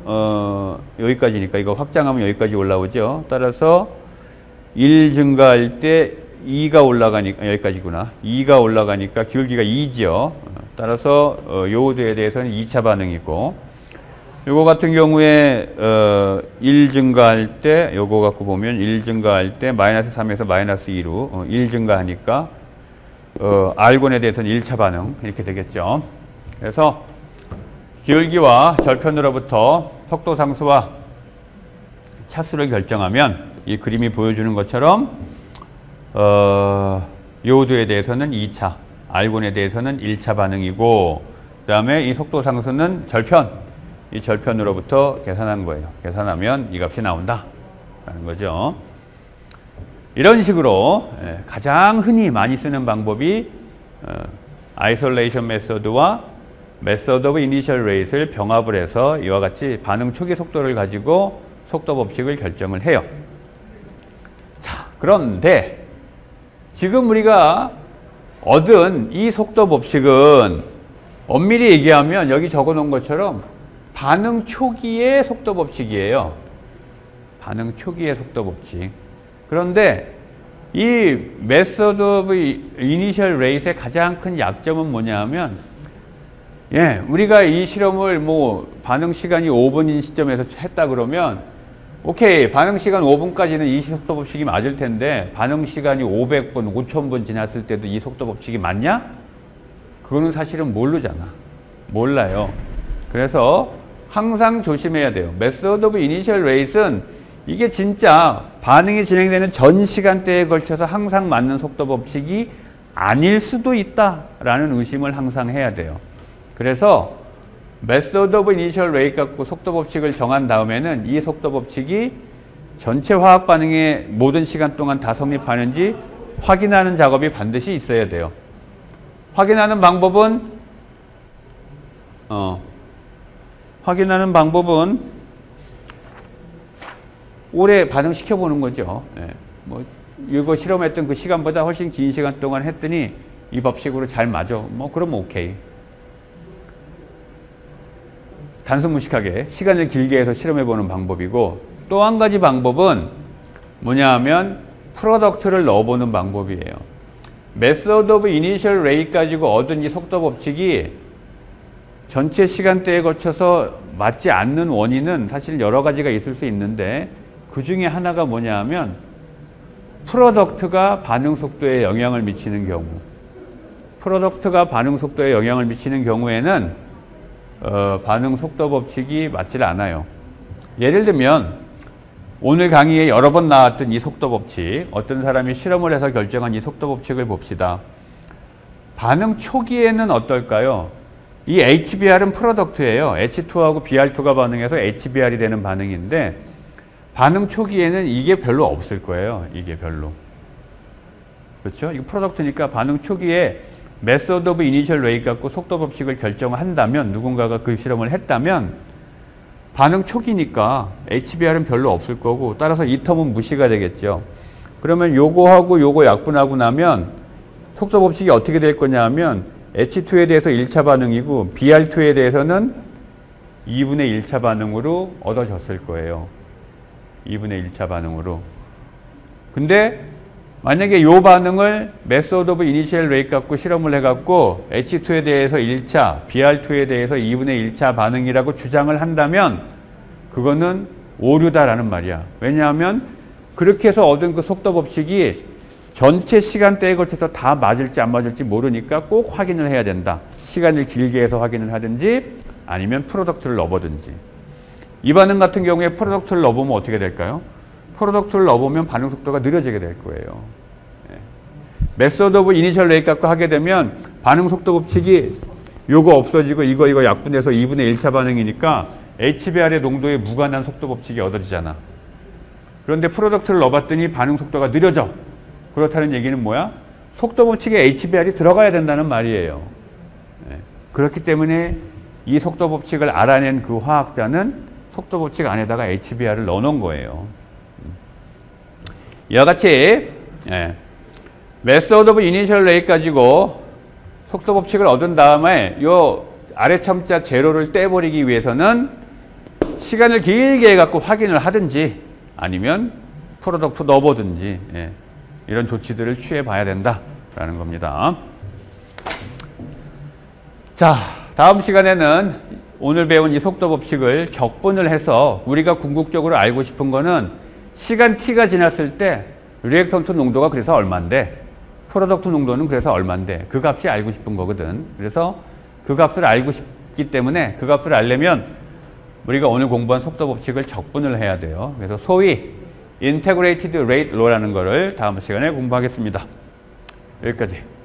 A: 여기까지니까 이거 확장하면 여기까지 올라오죠. 따라서 1 증가할 때 2가 올라가니까 여기까지구나. 2가 올라가니까 기울기가 2죠. 따라서 요오드에 대해서는 2차 반응이고 요거 같은 경우에 1 증가할 때 요거 갖고 보면 1 증가할 때 마이너스 3에서 마이너스 2로 1 증가하니까 알곤에 대해서는 1차 반응 이렇게 되겠죠. 그래서 기울기와 절편으로부터 속도 상수와 차수를 결정하면 이 그림이 보여주는 것처럼 요오드에 대해서는 2차, 알곤에 대해서는 1차 반응이고 그 다음에 이 속도 상수는 절편, 이 절편으로부터 계산한 거예요. 계산하면 이 값이 나온다 라는 거죠. 이런 식으로 가장 흔히 많이 쓰는 방법이 아이솔레이션 메소드와 메소드 오브 이니셜 레이트를 병합을 해서 이와 같이 반응 초기 속도를 가지고 속도 법칙을 결정을 해요. 자, 그런데 지금 우리가 얻은 이 속도 법칙은 엄밀히 얘기하면 여기 적어 놓은 것처럼 반응 초기의 속도 법칙이에요. 반응 초기의 속도 법칙. 그런데 이 메소드 오브 이니셜 레이트의 가장 큰 약점은 뭐냐 하면 우리가 이 실험을 반응 시간이 5분인 시점에서 했다 그러면 오케이, 반응 시간 5분까지는 이 속도 법칙이 맞을 텐데 반응 시간이 500분, 5000분 지났을 때도 이 속도 법칙이 맞냐? 그거는 사실은 모르잖아. 몰라요. 그래서 항상 조심해야 돼요. 메소드 오브 이니셜 레이트는 이게 진짜 반응이 진행되는 전 시간대에 걸쳐서 항상 맞는 속도 법칙이 아닐 수도 있다라는 의심을 항상 해야 돼요. 그래서 메소드 오브 이니셜 레이트 갖고 속도 법칙을 정한 다음에는 이 속도 법칙이 전체 화학 반응의 모든 시간 동안 다 성립하는지 확인하는 작업이 반드시 있어야 돼요. 확인하는 방법은 오래 반응시켜 보는 거죠. 이거 실험했던 그 시간보다 훨씬 긴 시간 동안 했더니 이 법칙으로 잘 맞아. 그러면 오케이. 단순 무식하게 시간을 길게 해서 실험해 보는 방법이고 또 한 가지 방법은 뭐냐 하면 프로덕트를 넣어보는 방법이에요. 메소드 오브 이니셜 레이트 가지고 얻은 이 속도 법칙이 전체 시간대에 거쳐서 맞지 않는 원인은 사실 여러 가지가 있을 수 있는데 그 중에 하나가 뭐냐 하면 프로덕트가 반응 속도에 영향을 미치는 경우, 프로덕트가 반응 속도에 영향을 미치는 경우에는 반응 속도 법칙이 맞질 않아요. 예를 들면 오늘 강의에 여러 번 나왔던 이 속도 법칙, 어떤 사람이 실험을 해서 결정한 이 속도 법칙을 봅시다. 반응 초기에는 어떨까요? 이 HBr은 프로덕트예요. H2하고 Br2가 반응해서 HBr이 되는 반응인데 반응 초기에는 이게 별로 없을 거예요. 이게 별로. 그렇죠? 이거 프로덕트니까 반응 초기에 메소드 오브 이니셜 레이트 갖고 속도 법칙을 결정한다면 누군가가 그 실험을 했다면 반응 초기니까 HBr은 별로 없을 거고 따라서 이 텀은 무시가 되겠죠. 그러면 요거하고 요거 약분하고 나면 속도 법칙이 어떻게 될 거냐 하면 H2에 대해서 1차 반응이고 Br2에 대해서는 2분의 1차 반응으로 얻어졌을 거예요. 2분의 1차 반응으로. 근데 만약에 이 반응을 메소드 오브 이니셜 레이트 갖고 실험을 해갖고 H2에 대해서 1차, Br2에 대해서 2분의 1차 반응이라고 주장을 한다면 그거는 오류다라는 말이야. 왜냐하면 그렇게 해서 얻은 그 속도 법칙이 전체 시간대에 걸쳐서 다 맞을지 안 맞을지 모르니까 꼭 확인을 해야 된다. 시간을 길게 해서 확인을 하든지 아니면 프로덕트를 넣어보든지. 이 반응 같은 경우에 프로덕트를 넣어보면 어떻게 될까요? 프로덕트를 넣어보면 반응 속도가 느려지게 될 거예요. 메소드 오브 이니셜 레이트 갖고 하게 되면 반응 속도 법칙이 요거 없어지고 이거 약분해서 2분의 1차 반응이니까 HBr의 농도에 무관한 속도 법칙이 얻어지잖아. 그런데 프로덕트를 넣어봤더니 반응 속도가 느려져. 그렇다는 얘기는 뭐야? 속도 법칙에 HBr이 들어가야 된다는 말이에요. 그렇기 때문에 이 속도 법칙을 알아낸 그 화학자는 속도 법칙 안에다가 HBr을 넣어놓은 거예요. 이와 같이 메소드 오브 이니셜 레이트 가지고 속도 법칙을 얻은 다음에 요 아래 첨자 제로를 떼버리기 위해서는 시간을 길게 해갖고 확인을 하든지 아니면 프로덕트 넣어보든지 이런 조치들을 취해 봐야 된다라는 겁니다. 자, 다음 시간에는 오늘 배운 이 속도 법칙을 적분을 해서 우리가 궁극적으로 알고 싶은 거는 시간 t가 지났을 때 리액턴트 농도가 그래서 얼만데 프로덕트 농도는 그래서 얼만데 그 값이 알고 싶은 거거든. 그래서 그 값을 알고 싶기 때문에 그 값을 알려면 우리가 오늘 공부한 속도 법칙을 적분을 해야 돼요. 그래서 소위 Integrated Rate Law라는 거를 다음 시간에 공부하겠습니다. 여기까지.